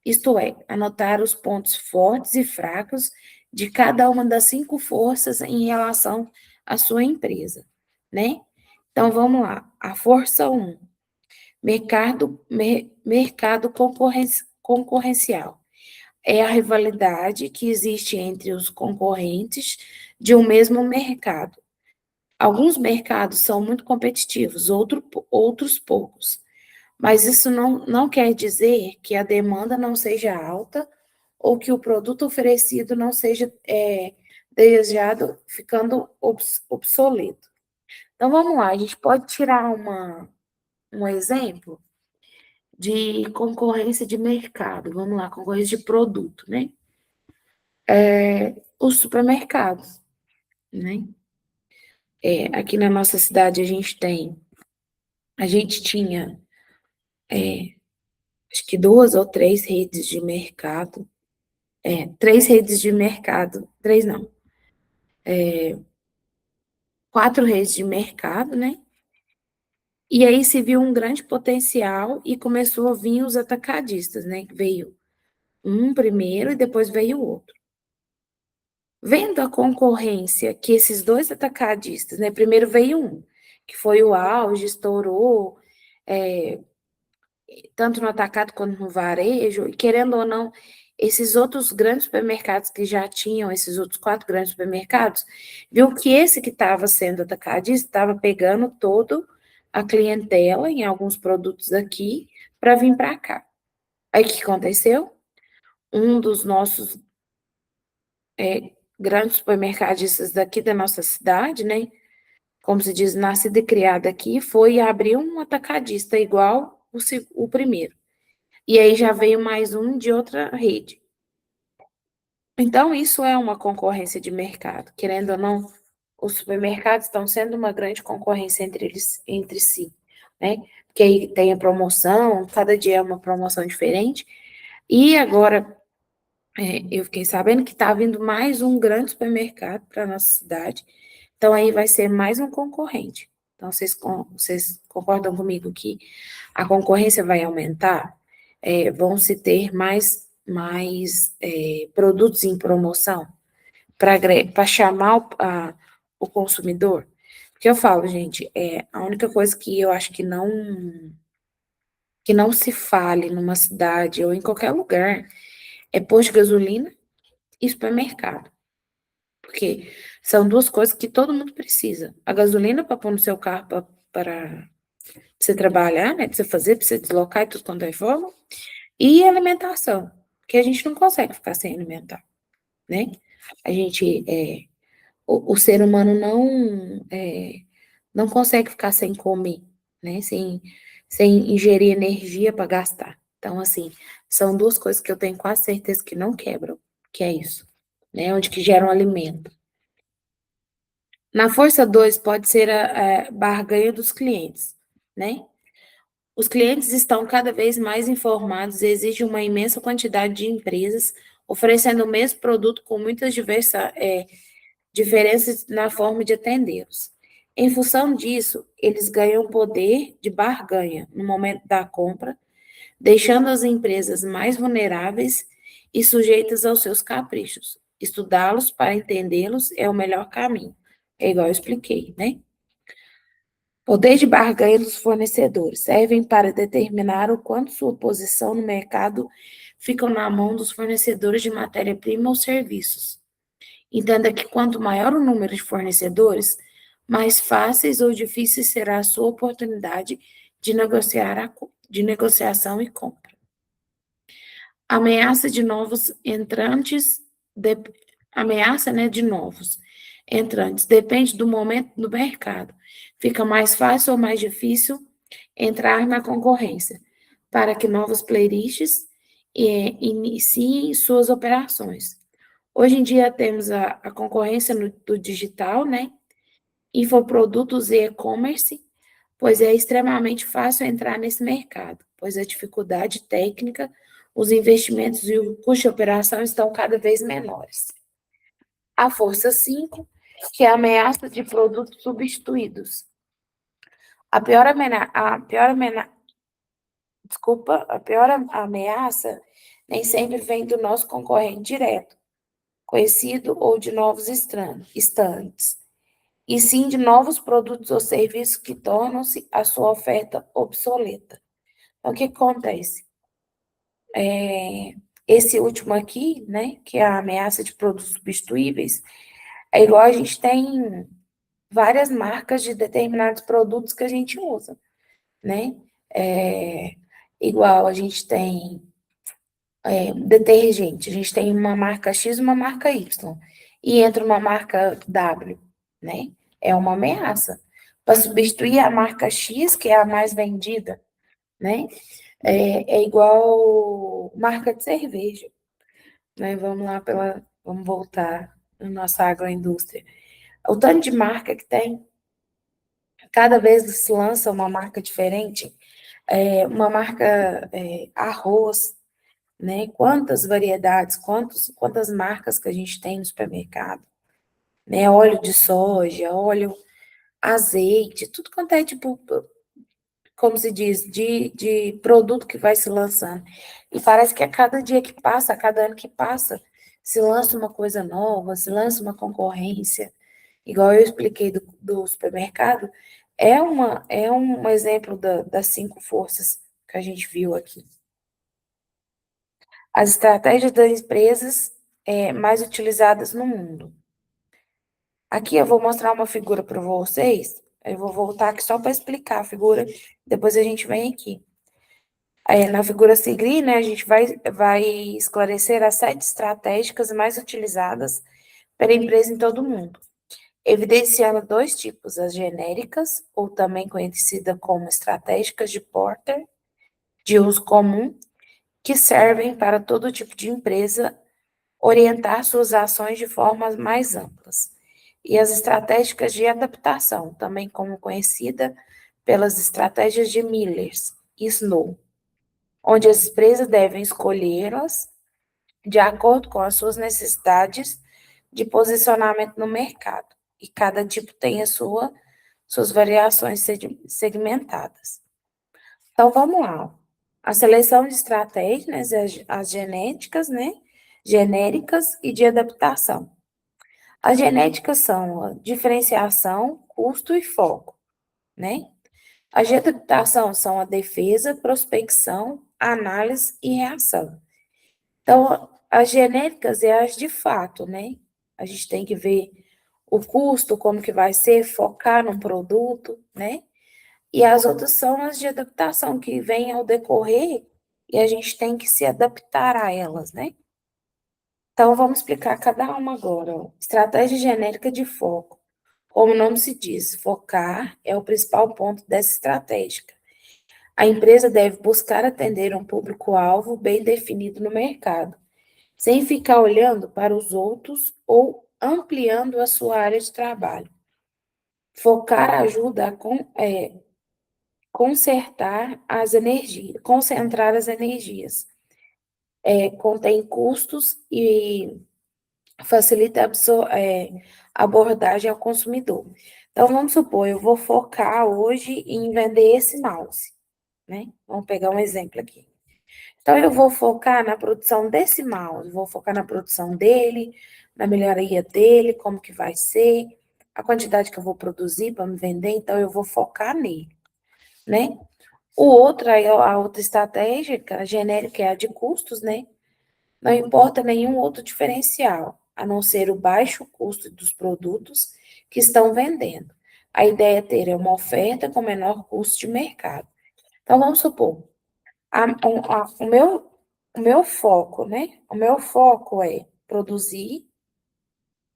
Isto é, anotar os pontos fortes e fracos de cada uma das 5 forças em relação à sua empresa, né? Então, vamos lá. A força 1, mercado concorrencial. É a rivalidade que existe entre os concorrentes de um mesmo mercado. Alguns mercados são muito competitivos, outros poucos. Mas isso não quer dizer que a demanda não seja alta ou que o produto oferecido não seja desejado, ficando obsoleto. Então, vamos lá, a gente pode tirar um exemplo de concorrência de mercado. Vamos lá, concorrência de produto, né? Os supermercados, né? Aqui na nossa cidade a gente tinha, acho que 2 ou 3 redes de mercado. 3 redes de mercado, 3 não, 4 redes de mercado, né? E aí se viu um grande potencial e começou a vir os atacadistas, né? Veio um primeiro e depois veio o outro. Vendo a concorrência que esses 2 atacadistas, né? Primeiro veio um, que foi o auge, estourou, tanto no atacado quanto no varejo, e querendo ou não, esses outros grandes supermercados que já tinham, esses outros 4 grandes supermercados, viu que esse que estava sendo atacadista estava pegando todo a clientela em alguns produtos aqui para vir para cá. Aí o que aconteceu? Um dos nossos grandes supermercadistas daqui da nossa cidade, né, como se diz, nascida e criada aqui, foi abrir um atacadista igual o primeiro. E aí já veio mais um de outra rede. Então, isso é uma concorrência de mercado. Querendo ou não, os supermercados estão sendo uma grande concorrência entre si, né? Porque aí tem a promoção, cada dia é uma promoção diferente. E agora, eu fiquei sabendo que está vindo mais um grande supermercado para a nossa cidade. Então, aí vai ser mais um concorrente. Então, vocês concordam comigo que a concorrência vai aumentar? Vão se ter mais produtos em promoção para chamar o consumidor? Porque eu falo, gente, a única coisa que eu acho que não se fale numa cidade ou em qualquer lugar é posto de gasolina e supermercado. Porque são duas coisas que todo mundo precisa. A gasolina para pôr no seu carro para você trabalhar, né? Para você fazer, para você deslocar e tudo quanto é forma. E alimentação, que a gente não consegue ficar sem alimentar, né? A gente, o ser humano não consegue ficar sem comer, né? Sem ingerir energia para gastar. Então, assim, são duas coisas que eu tenho quase certeza que não quebram, que é isso, né? Onde que gera um alimento. Na força 2 pode ser a barganha dos clientes, né? Os clientes estão cada vez mais informados e exigem uma imensa quantidade de empresas oferecendo o mesmo produto com muitas diferenças na forma de atendê-los. Em função disso, eles ganham poder de barganha no momento da compra, deixando as empresas mais vulneráveis e sujeitas aos seus caprichos. Estudá-los para entendê-los é o melhor caminho. É igual eu expliquei, né? Poder de barganha dos fornecedores servem para determinar o quanto sua posição no mercado fica na mão dos fornecedores de matéria-prima ou serviços. Entenda que quanto maior o número de fornecedores, mais fáceis ou difíceis será a sua oportunidade de negociação e compra. Ameaça de novos entrantes, ameaça, né, de novos entrantes, depende do momento do mercado. Fica mais fácil ou mais difícil entrar na concorrência, para que novos playlists iniciem suas operações. Hoje em dia temos a concorrência do digital, né? Infoprodutos e e-commerce, pois é extremamente fácil entrar nesse mercado, pois a dificuldade técnica, os investimentos e o custo de operação estão cada vez menores. A força 5, que é a ameaça de produtos substituídos. A pior ameaça nem sempre vem do nosso concorrente direto, conhecido ou de novos estantes, e sim de novos produtos ou serviços que tornam-se a sua oferta obsoleta. Então, o que acontece? Esse último aqui, né, que é a ameaça de produtos substituíveis, é igual a gente tem várias marcas de determinados produtos que a gente usa, né? Igual a gente tem detergente, a gente tem uma marca X e uma marca Y, e entra uma marca W, né? É uma ameaça. Para substituir a marca X, que é a mais vendida, né? É igual marca de cerveja, né? Vamos voltar na nossa agroindústria. O tanto de marca que tem, cada vez se lança uma marca diferente, uma marca arroz, né? Quantas variedades, quantas marcas que a gente tem no supermercado, né? Óleo de soja, óleo, azeite, tudo quanto é tipo, como se diz, de produto que vai se lançando. E parece que a cada dia que passa, a cada ano que passa, se lança uma coisa nova, se lança uma concorrência, igual eu expliquei do supermercado, é um exemplo das 5 forças que a gente viu aqui. As estratégias das empresas mais utilizadas no mundo. Aqui eu vou mostrar uma figura para vocês, eu vou voltar aqui só para explicar a figura, depois a gente vem aqui. Na figura a seguir, né, a gente vai esclarecer as 7 estratégicas mais utilizadas pela empresa em todo o mundo. evidenciando dois tipos, as genéricas, ou também conhecida como estratégicas de Porter, de uso comum, que servem para todo tipo de empresa orientar suas ações de formas mais amplas. E as estratégicas de adaptação, também como conhecida pelas estratégias de Millers e Snow, onde as empresas devem escolhê-las de acordo com as suas necessidades de posicionamento no mercado. E cada tipo tem suas variações segmentadas. Então, vamos lá. A seleção de estratégias, as genéticas, né? Genéricas e de adaptação. As genéticas são a diferenciação, custo e foco, né? As de adaptação são a defesa, prospecção, análise e reação. Então, as genéricas é as de fato, né? A gente tem que ver o custo, como que vai ser, focar num produto, né? E as outras são as de adaptação que vêm ao decorrer e a gente tem que se adaptar a elas, né? Então, vamos explicar cada uma agora. Ó. Estratégia genérica de foco. Como o nome se diz, focar é o principal ponto dessa estratégia. A empresa deve buscar atender um público-alvo bem definido no mercado, sem ficar olhando para os outros ou ampliando a sua área de trabalho. Focar ajuda a consertar as energias, concentrar as energias, contém custos e facilita a abordagem ao consumidor. Então, vamos supor, eu vou focar hoje em vender esse mouse, né? Vamos pegar um exemplo aqui. Então, eu vou focar na produção desse mouse, vou focar na produção dele, na melhoria dele, como que vai ser, a quantidade que eu vou produzir para me vender, então eu vou focar nele, né? O outro, a outra estratégia, a genérica, é a de custos, né? Não importa nenhum outro diferencial, a não ser o baixo custo dos produtos que estão vendendo. A ideia é ter uma oferta com menor custo de mercado. Então, vamos supor, o meu foco, né? O meu foco é produzir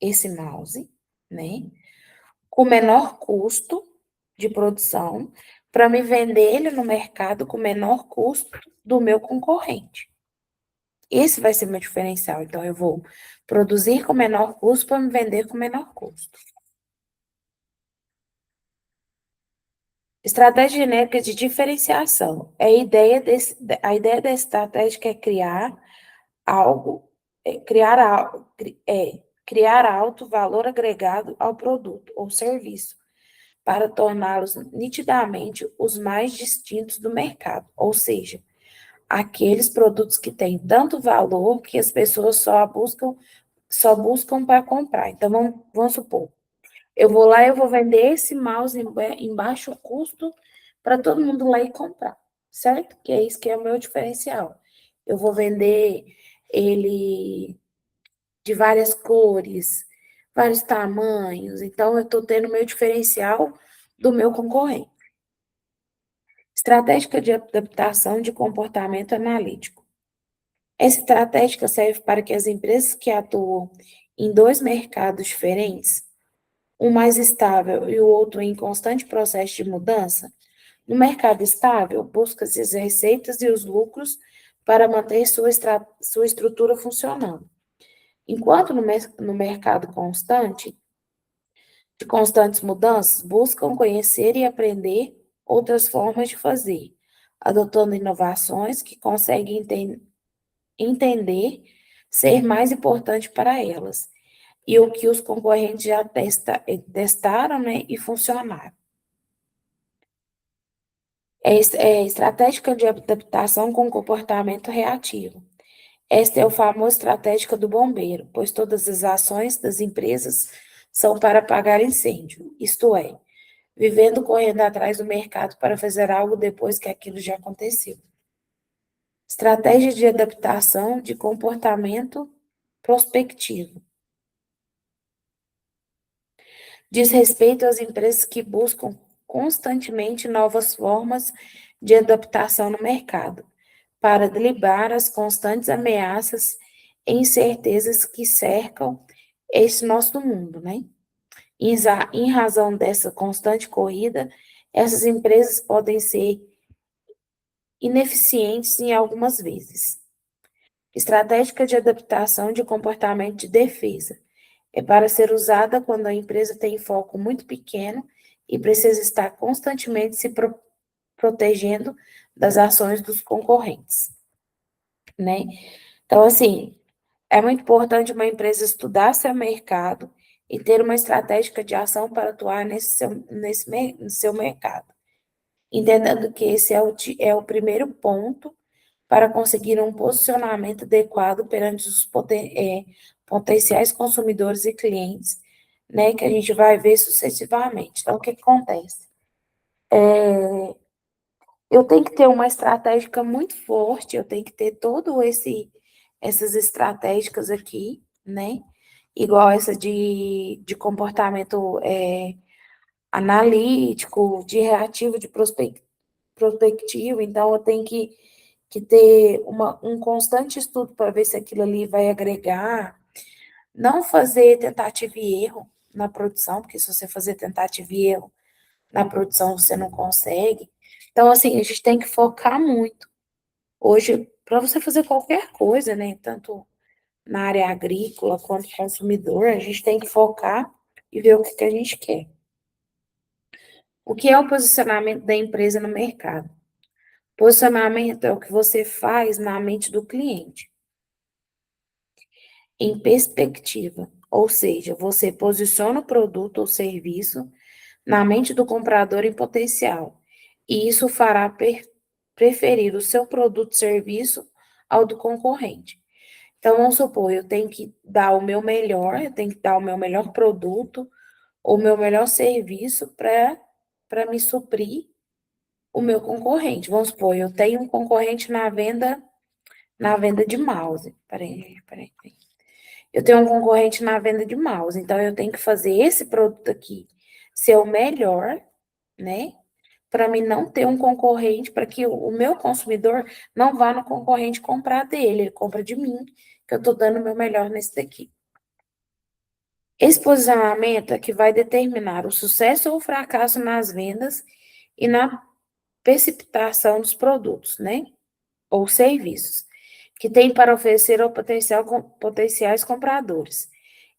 esse mouse, né? Com menor custo de produção, para me vender ele no mercado com menor custo do meu concorrente. Esse vai ser meu diferencial. Então, eu vou produzir com menor custo para me vender com menor custo. Estratégia genérica de diferenciação. A ideia da estratégia é criar algo, criar alto valor agregado ao produto ou serviço, para torná-los nitidamente os mais distintos do mercado, ou seja, aqueles produtos que têm tanto valor que as pessoas só buscam para comprar. Então, vamos supor, eu vou lá e eu vou vender esse mouse em baixo custo para todo mundo lá e comprar, certo? Que é isso que é o meu diferencial. Eu vou vender ele de várias cores, vários tamanhos, então eu estou tendo meu diferencial do meu concorrente. Estratégia de adaptação de comportamento analítico. Essa estratégia serve para que as empresas que atuam em dois mercados diferentes, um mais estável e o outro em constante processo de mudança, no mercado estável, busca-se as receitas e os lucros para manter sua estrutura funcionando. Enquanto no mercado constante, de constantes mudanças, buscam conhecer e aprender outras formas de fazer, adotando inovações que conseguem entender ser mais importante para elas, e o que os concorrentes já testaram, né, e funcionaram. É estratégia de adaptação com comportamento reativo. Esta é o famoso estratégia do bombeiro, pois todas as ações das empresas são para apagar incêndio, isto é, vivendo correndo atrás do mercado para fazer algo depois que aquilo já aconteceu. Estratégia de adaptação de comportamento prospectivo. Diz respeito às empresas que buscam constantemente novas formas de adaptação no mercado, para driblar as constantes ameaças e incertezas que cercam este nosso mundo, né? Em razão dessa constante corrida, essas empresas podem ser ineficientes em algumas vezes. Estratégia de adaptação de comportamento de defesa é para ser usada quando a empresa tem foco muito pequeno e precisa estar constantemente se protegendo das ações dos concorrentes, né? Então, assim, é muito importante uma empresa estudar seu mercado e ter uma estratégia de ação para atuar no seu mercado, entendendo que esse é o primeiro ponto para conseguir um posicionamento adequado perante os potenciais consumidores e clientes, né, que a gente vai ver sucessivamente. Então, o que acontece? Eu tenho que ter uma estratégia muito forte, eu tenho que ter essas estratégicas aqui, né? Igual essa de comportamento analítico, de reativo, de prospectivo. Então, eu tenho que ter um constante estudo para ver se aquilo ali vai agregar. Não fazer tentativa e erro na produção, porque se você fazer tentativa e erro na produção, você não consegue. Então, assim, a gente tem que focar muito. Hoje, para você fazer qualquer coisa, né, tanto na área agrícola quanto consumidor, a gente tem que focar e ver o que a gente quer. O que é o posicionamento da empresa no mercado? Posicionamento é o que você faz na mente do cliente, em perspectiva, ou seja, você posiciona o produto ou serviço na mente do comprador em potencial, e isso fará preferir o seu produto ou serviço ao do concorrente. Então, vamos supor, eu tenho que dar o meu melhor, eu tenho que dar o meu melhor produto, ou o meu melhor serviço para me suprir o meu concorrente. Vamos supor, eu tenho um concorrente na venda de mouse. Peraí. Eu tenho um concorrente na venda de mouse, então eu tenho que fazer esse produto aqui ser o melhor, né? Para mim não ter um concorrente, para que o meu consumidor não vá no concorrente comprar dele, ele compra de mim, que eu estou dando o meu melhor nesse daqui. Esse posicionamento é que vai determinar o sucesso ou o fracasso nas vendas e na precipitação dos produtos, né? Ou serviços, que tem para oferecer ao potenciais compradores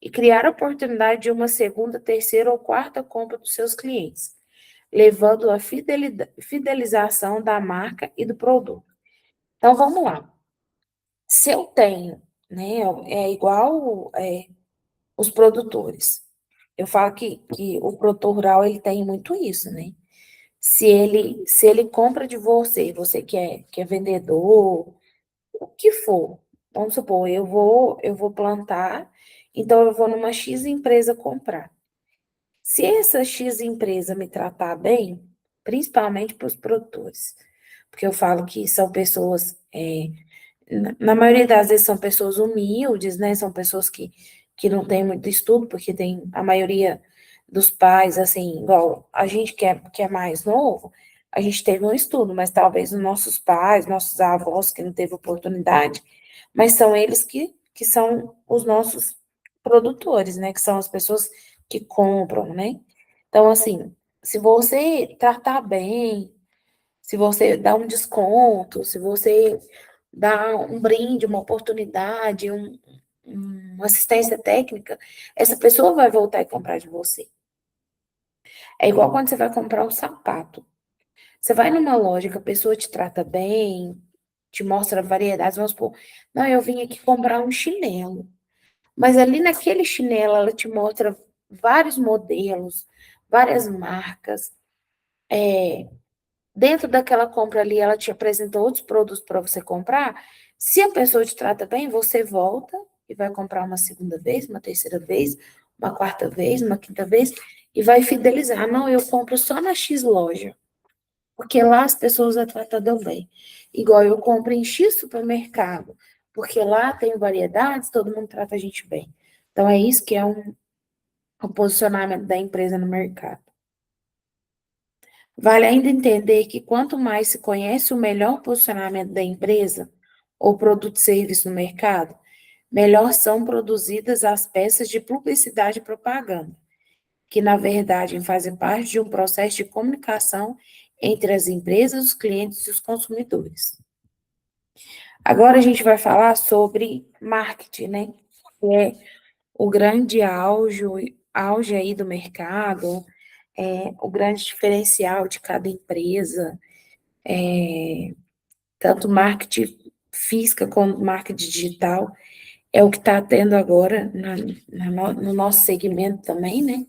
e criar a oportunidade de uma segunda, terceira ou quarta compra dos seus clientes, levando à fidelização da marca e do produto. Então, vamos lá. Se eu tenho, né, é igual os produtores. Eu falo que o produtor rural, ele tem muito isso, né? Se ele compra de você, você que é vendedor, o que for, vamos supor, eu vou plantar, então eu vou numa X empresa comprar. Se essa X empresa me tratar bem, principalmente para os produtores, porque eu falo que são pessoas, na maioria das vezes são pessoas humildes, né? São pessoas que não têm muito estudo, porque tem a maioria dos pais, assim, igual a gente que é mais novo, a gente teve um estudo, mas talvez os nossos pais, nossos avós que não teve oportunidade, mas são eles que são os nossos produtores, né? Que são as pessoas que compram, né? Então, assim, se você tratar bem, se você dá um desconto, se você dá um brinde, uma oportunidade, uma assistência técnica, essa pessoa vai voltar e comprar de você. É igual quando você vai comprar um sapato. Você vai numa loja que a pessoa te trata bem, te mostra variedades, vamos supor, não, eu vim aqui comprar um chinelo. Mas ali naquele chinelo, ela te mostra vários modelos, várias marcas. Dentro daquela compra ali, ela te apresentou outros produtos para você comprar. Se a pessoa te trata bem, você volta e vai comprar uma segunda vez, uma terceira vez, uma quarta vez, uma quinta vez, e vai fidelizar. Não, eu compro só na X loja, porque lá as pessoas a tratam bem. Igual eu compro em X supermercado, porque lá tem variedades, todo mundo trata a gente bem. Então, é isso que é o posicionamento da empresa no mercado. Vale ainda entender que quanto mais se conhece o melhor posicionamento da empresa ou produto e serviço no mercado, melhor são produzidas as peças de publicidade e propaganda. que na verdade fazem parte de um processo de comunicação entre as empresas, os clientes e os consumidores. Agora a gente vai falar sobre marketing, né? Que é o grande auge aí do mercado, o grande diferencial de cada empresa, tanto marketing física como marketing digital, é o que está tendo agora no nosso segmento também, né?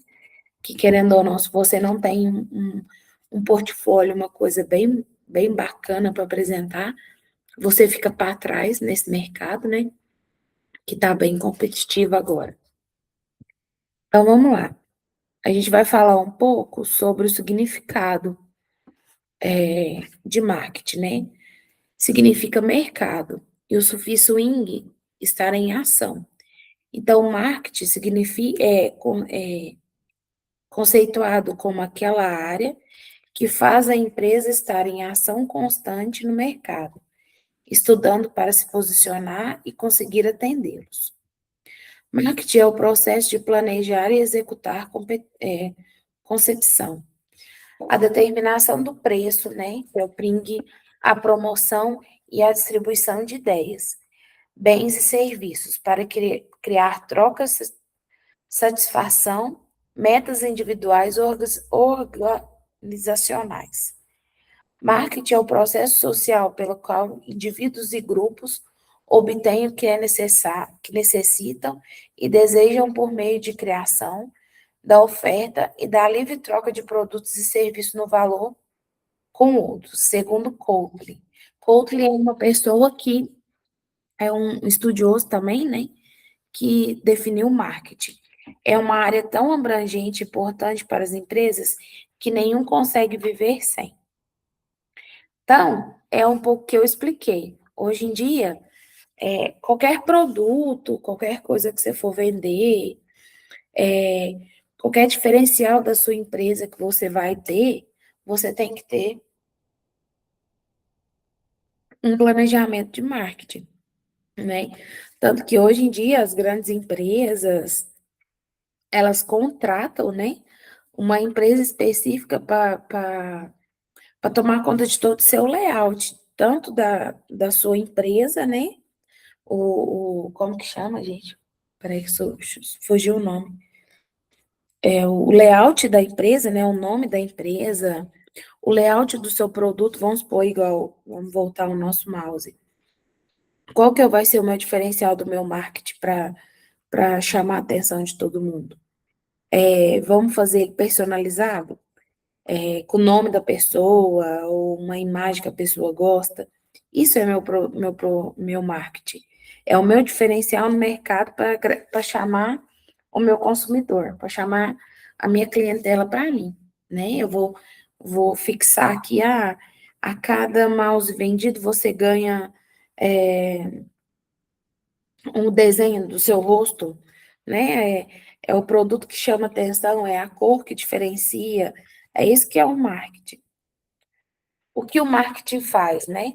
Que querendo ou não, se você não tem um portfólio, uma coisa bem bacana para apresentar, você fica para trás nesse mercado, né? Que está bem competitivo agora. Então vamos lá. A gente vai falar um pouco sobre o significado de marketing, né? Significa mercado, e o sufixo ing, estar em ação. Então, marketing é conceituado como aquela área que faz a empresa estar em ação constante no mercado, estudando para se posicionar e conseguir atendê-los. Marketing é o processo de planejar e executar concepção. A determinação do preço, né, que é o PRING, a promoção e a distribuição de ideias, bens e serviços para criar trocas, satisfação, metas individuais organizacionais. Marketing é o processo social pelo qual indivíduos e grupos obtêm o que é necessário, que necessitam e desejam por meio de criação, da oferta e da livre troca de produtos e serviços no valor com outros, segundo Coakley. Coakley é uma pessoa que é um estudioso também, né, que definiu o marketing. É uma área tão abrangente e importante para as empresas que nenhum consegue viver sem. Então, é um pouco que eu expliquei. Hoje em dia, qualquer produto, qualquer coisa que você for vender, qualquer diferencial da sua empresa que você vai ter, você tem que ter um planejamento de marketing, né? Tanto que hoje em dia as grandes empresas, elas contratam, né, uma empresa específica para tomar conta de todo o seu layout, tanto da sua empresa, né? Como que chama, gente? Peraí que fugiu o nome. É o layout da empresa, né? O nome da empresa, o layout do seu produto, vamos supor, vamos voltar ao nosso mouse. Qual que vai ser o meu diferencial do meu marketing para chamar a atenção de todo mundo? Vamos fazer ele personalizado? Com o nome da pessoa, ou uma imagem que a pessoa gosta. Isso é meu marketing. É o meu diferencial no mercado para chamar o meu consumidor, para chamar a minha clientela para mim, né? Eu vou fixar aqui, a cada mouse vendido você ganha um desenho do seu rosto, né? É o produto que chama atenção, é a cor que diferencia, é isso que é o marketing. O que o marketing faz, né?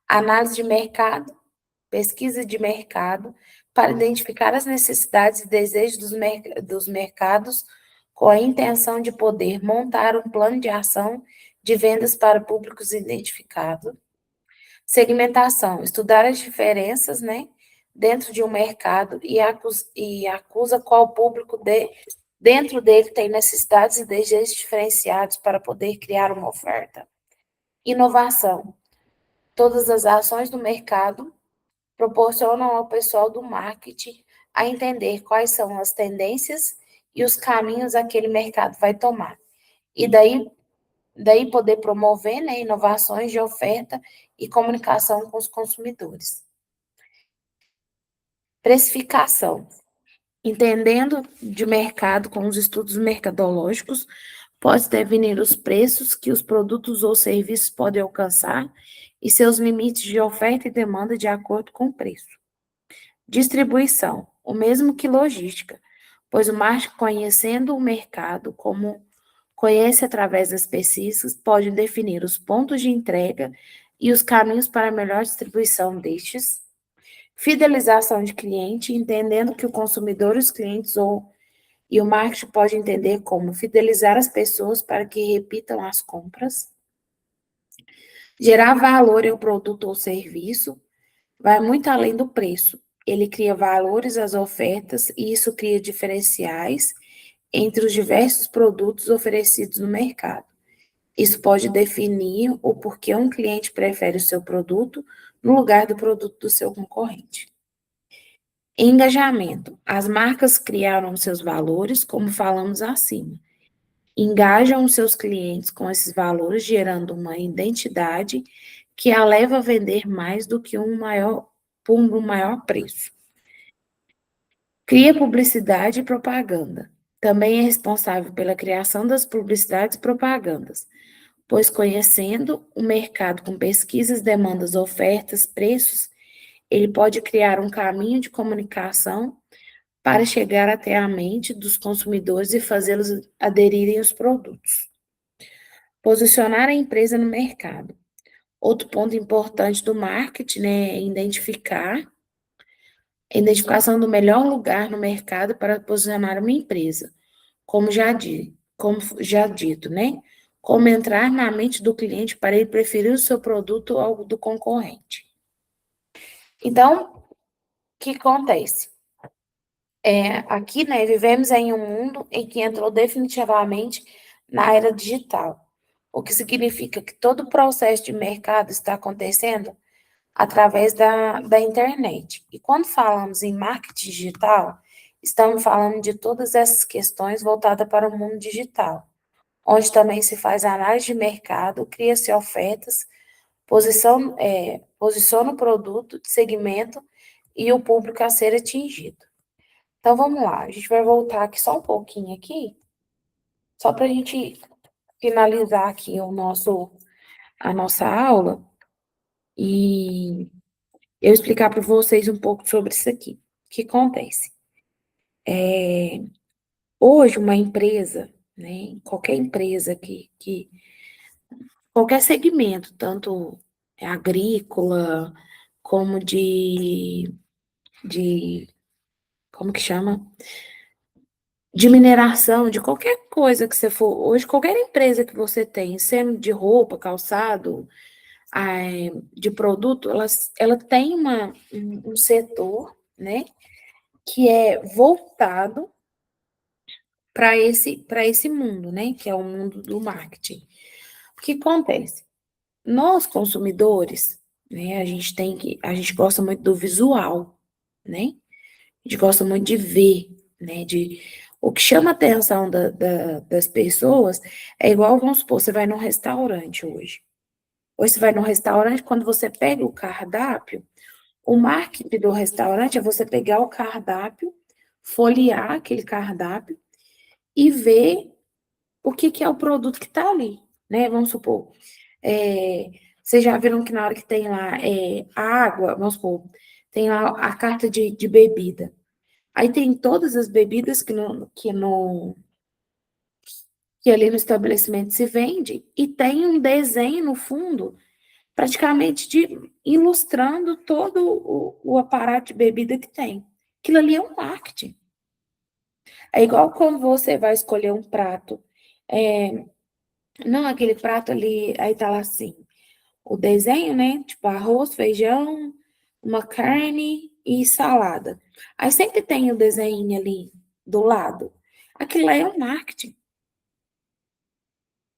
Análise de mercado, pesquisa de mercado, para identificar as necessidades e desejos dos mercados, com a intenção de poder montar um plano de ação de vendas para públicos identificados. Segmentação, estudar as diferenças, né, dentro de um mercado e acusa qual público dentro dele tem necessidades e desejos diferenciados para poder criar uma oferta. Inovação, todas as ações do mercado proporcionam ao pessoal do marketing a entender quais são as tendências e os caminhos aquele mercado vai tomar. E daí poder promover, né, inovações de oferta e comunicação com os consumidores. Precificação. Entendendo de mercado com os estudos mercadológicos, pode definir os preços que os produtos ou serviços podem alcançar e seus limites de oferta e demanda de acordo com o preço. Distribuição, o mesmo que logística, pois o marketing, conhecendo o mercado como conhece através das pesquisas, pode definir os pontos de entrega e os caminhos para a melhor distribuição destes. Fidelização de cliente, entendendo que o consumidor e os clientes E o marketing pode entender como fidelizar as pessoas para que repitam as compras, gerar valor em um produto ou serviço, vai muito além do preço. Ele cria valores às ofertas e isso cria diferenciais entre os diversos produtos oferecidos no mercado. Isso pode definir o porquê um cliente prefere o seu produto no lugar do produto do seu concorrente. Engajamento. As marcas criaram seus valores, como falamos acima. Engajam os seus clientes com esses valores, gerando uma identidade que a leva a vender mais do que por um maior preço. Cria publicidade e propaganda. Também é responsável pela criação das publicidades e propagandas, pois conhecendo o mercado com pesquisas, demandas, ofertas, preços, ele pode criar um caminho de comunicação para chegar até a mente dos consumidores e fazê-los aderirem aos produtos. Posicionar a empresa no mercado. Outro ponto importante do marketing, né, é a identificação do melhor lugar no mercado para posicionar uma empresa, como já dito, né? Como entrar na mente do cliente para ele preferir o seu produto ao do concorrente. Então, o que acontece? Aqui, né, vivemos em um mundo em que entrou definitivamente na era digital, o que significa que todo o processo de mercado está acontecendo através da internet. E quando falamos em marketing digital, estamos falando de todas essas questões voltadas para o mundo digital, onde também se faz análise de mercado, cria-se ofertas, posiciona o produto, segmento e o público a ser atingido. Então, vamos lá, a gente vai voltar aqui só um pouquinho aqui, só para a gente finalizar aqui a nossa aula e eu explicar para vocês um pouco sobre isso aqui. O que acontece? Hoje, uma empresa, né, qualquer empresa qualquer segmento, tanto agrícola, como de, como que chama? De mineração, de qualquer coisa que você for, hoje, qualquer empresa que você tem, sendo de roupa, calçado, de produto, ela tem um setor, né, que é voltado para esse mundo, né, que é o mundo do marketing. O que acontece? Nós, consumidores, né, a gente gosta muito do visual, né, a gente gosta muito de ver, né, o que chama a atenção das pessoas é igual, vamos supor, você vai num restaurante hoje. Hoje você vai num restaurante, quando você pega o cardápio, o marketing do restaurante é você pegar o cardápio, folhear aquele cardápio e ver o que é o produto que está ali, né? Vamos supor, vocês já viram que na hora que tem lá água, vamos supor, tem lá a carta de bebida. Aí tem todas as bebidas que ali no estabelecimento se vende e tem um desenho no fundo, praticamente ilustrando todo o aparato de bebida que tem. Aquilo ali é um marketing. É igual quando você vai escolher um prato. Não, aquele prato ali, aí tá lá assim, o desenho, né? Tipo arroz, feijão, uma carne e salada. Aí sempre tem o desenho ali do lado. Aquilo lá é um marketing.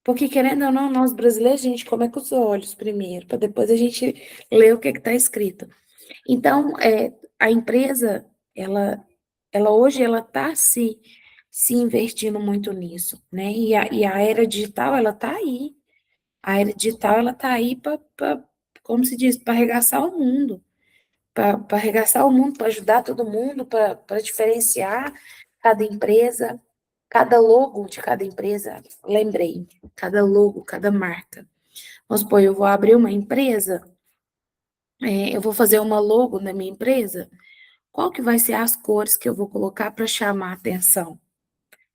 Porque, querendo ou não, nós brasileiros, a gente come com os olhos primeiro, para depois a gente ler o que está escrito. Então, a empresa, ela hoje, ela está se investindo muito nisso, né? E a era digital, ela está aí. A era digital, ela está aí para, como se diz, para arregaçar o mundo. Para arregaçar o mundo, para ajudar todo mundo, para diferenciar cada empresa, cada logo de cada empresa, lembrei, cada logo, cada marca. Vamos supor, eu vou abrir uma empresa, eu vou fazer uma logo na minha empresa, qual que vai ser as cores que eu vou colocar para chamar a atenção?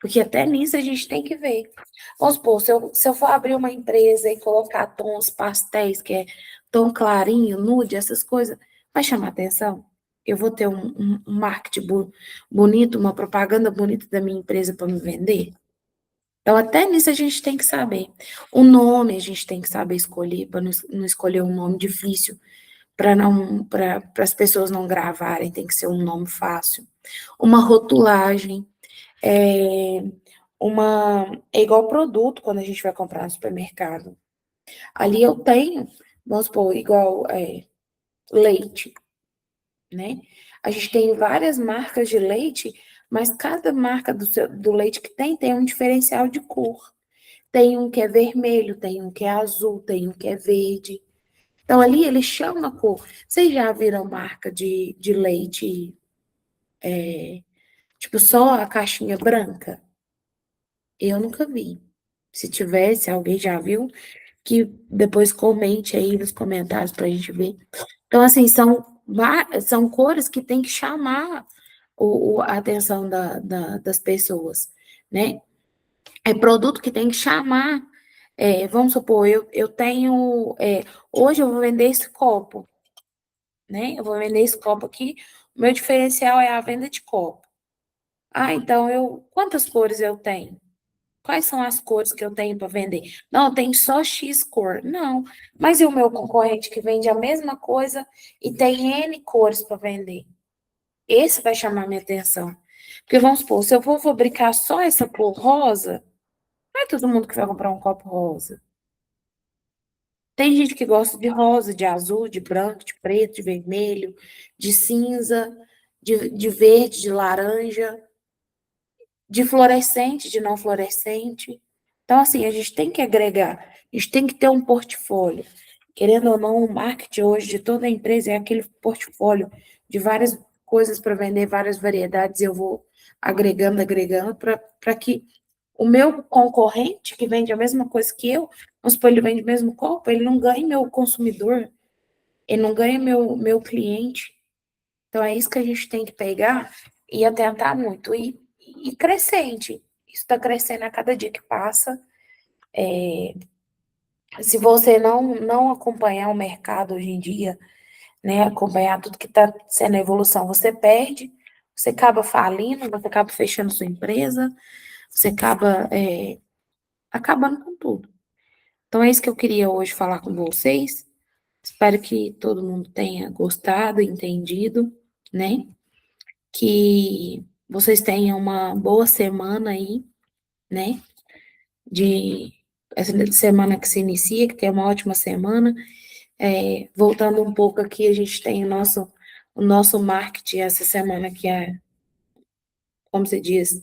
Porque até nisso a gente tem que ver. Vamos supor, se eu for abrir uma empresa e colocar tons pastéis, que é tom clarinho, nude, essas coisas, vai chamar atenção? eu vou ter um marketing bonito, uma propaganda bonita da minha empresa para me vender? Então, até nisso a gente tem que saber. O nome a gente tem que saber escolher, para não escolher um nome difícil, para as pessoas não gravarem, tem que ser um nome fácil. Uma rotulagem, é, é igual produto quando a gente vai comprar no supermercado. Ali eu tenho, vamos supor, igual leite, né? A gente tem várias marcas de leite, mas cada marca do leite que tem um diferencial de cor. Tem um que é vermelho, tem um que é azul, tem um que é verde. Então, ali ele chama a cor. Vocês já viram marca de leite, tipo, só a caixinha branca? Eu nunca vi. Se tivesse, alguém já viu, que depois comente aí nos comentários para a gente ver. Então, assim, são cores que tem que chamar a atenção das pessoas, né? É produto que tem que chamar. Vamos supor, eu tenho. Hoje eu vou vender esse copo, né? Eu vou vender esse copo aqui. O meu diferencial é a venda de copo. Ah, então quantas cores eu tenho? Quais são as cores que eu tenho para vender? Não, tem só X cor. Não. Mas e o meu concorrente que vende a mesma coisa e tem N cores para vender? Esse vai chamar minha atenção. Porque vamos supor, se eu vou fabricar só essa cor rosa, não é todo mundo que vai comprar um copo rosa. Tem gente que gosta de rosa, de azul, de branco, de preto, de vermelho, de cinza, de verde, de laranja, de fluorescente, de não fluorescente. Então, assim, a gente tem que agregar, a gente tem que ter um portfólio. Querendo ou não, o marketing hoje de toda a empresa é aquele portfólio de várias coisas para vender, várias variedades, e eu vou agregando, para que o meu concorrente, que vende a mesma coisa que eu, vamos supor, ele vende o mesmo copo, ele não ganha meu consumidor, ele não ganha meu cliente. Então, é isso que a gente tem que pegar e atentar muito. E crescente. Isso está crescendo a cada dia que passa. Se você não acompanhar o mercado hoje em dia, né, acompanhar tudo que está sendo a evolução, você perde, você acaba falindo, você acaba fechando sua empresa, você acaba acabando com tudo. Então, é isso que eu queria hoje falar com vocês. Espero que todo mundo tenha gostado, entendido, né? Que vocês tenham uma boa semana aí, né? De essa semana que se inicia, que tenha uma ótima semana. Voltando um pouco aqui, a gente tem o nosso marketing essa semana, que é, como se diz,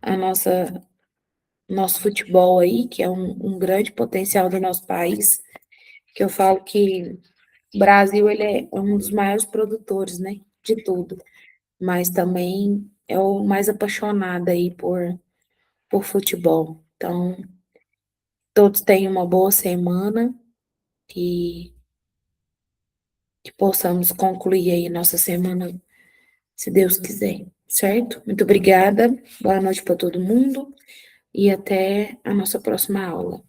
a nosso futebol aí, que é um grande potencial do nosso país, que eu falo que o Brasil, ele é um dos maiores produtores, né, de tudo, mas também é o mais apaixonado aí por futebol. Então, todos tenham uma boa semana, que, que possamos concluir aí nossa semana, se Deus quiser, certo? Muito obrigada, boa noite para todo mundo e até a nossa próxima aula.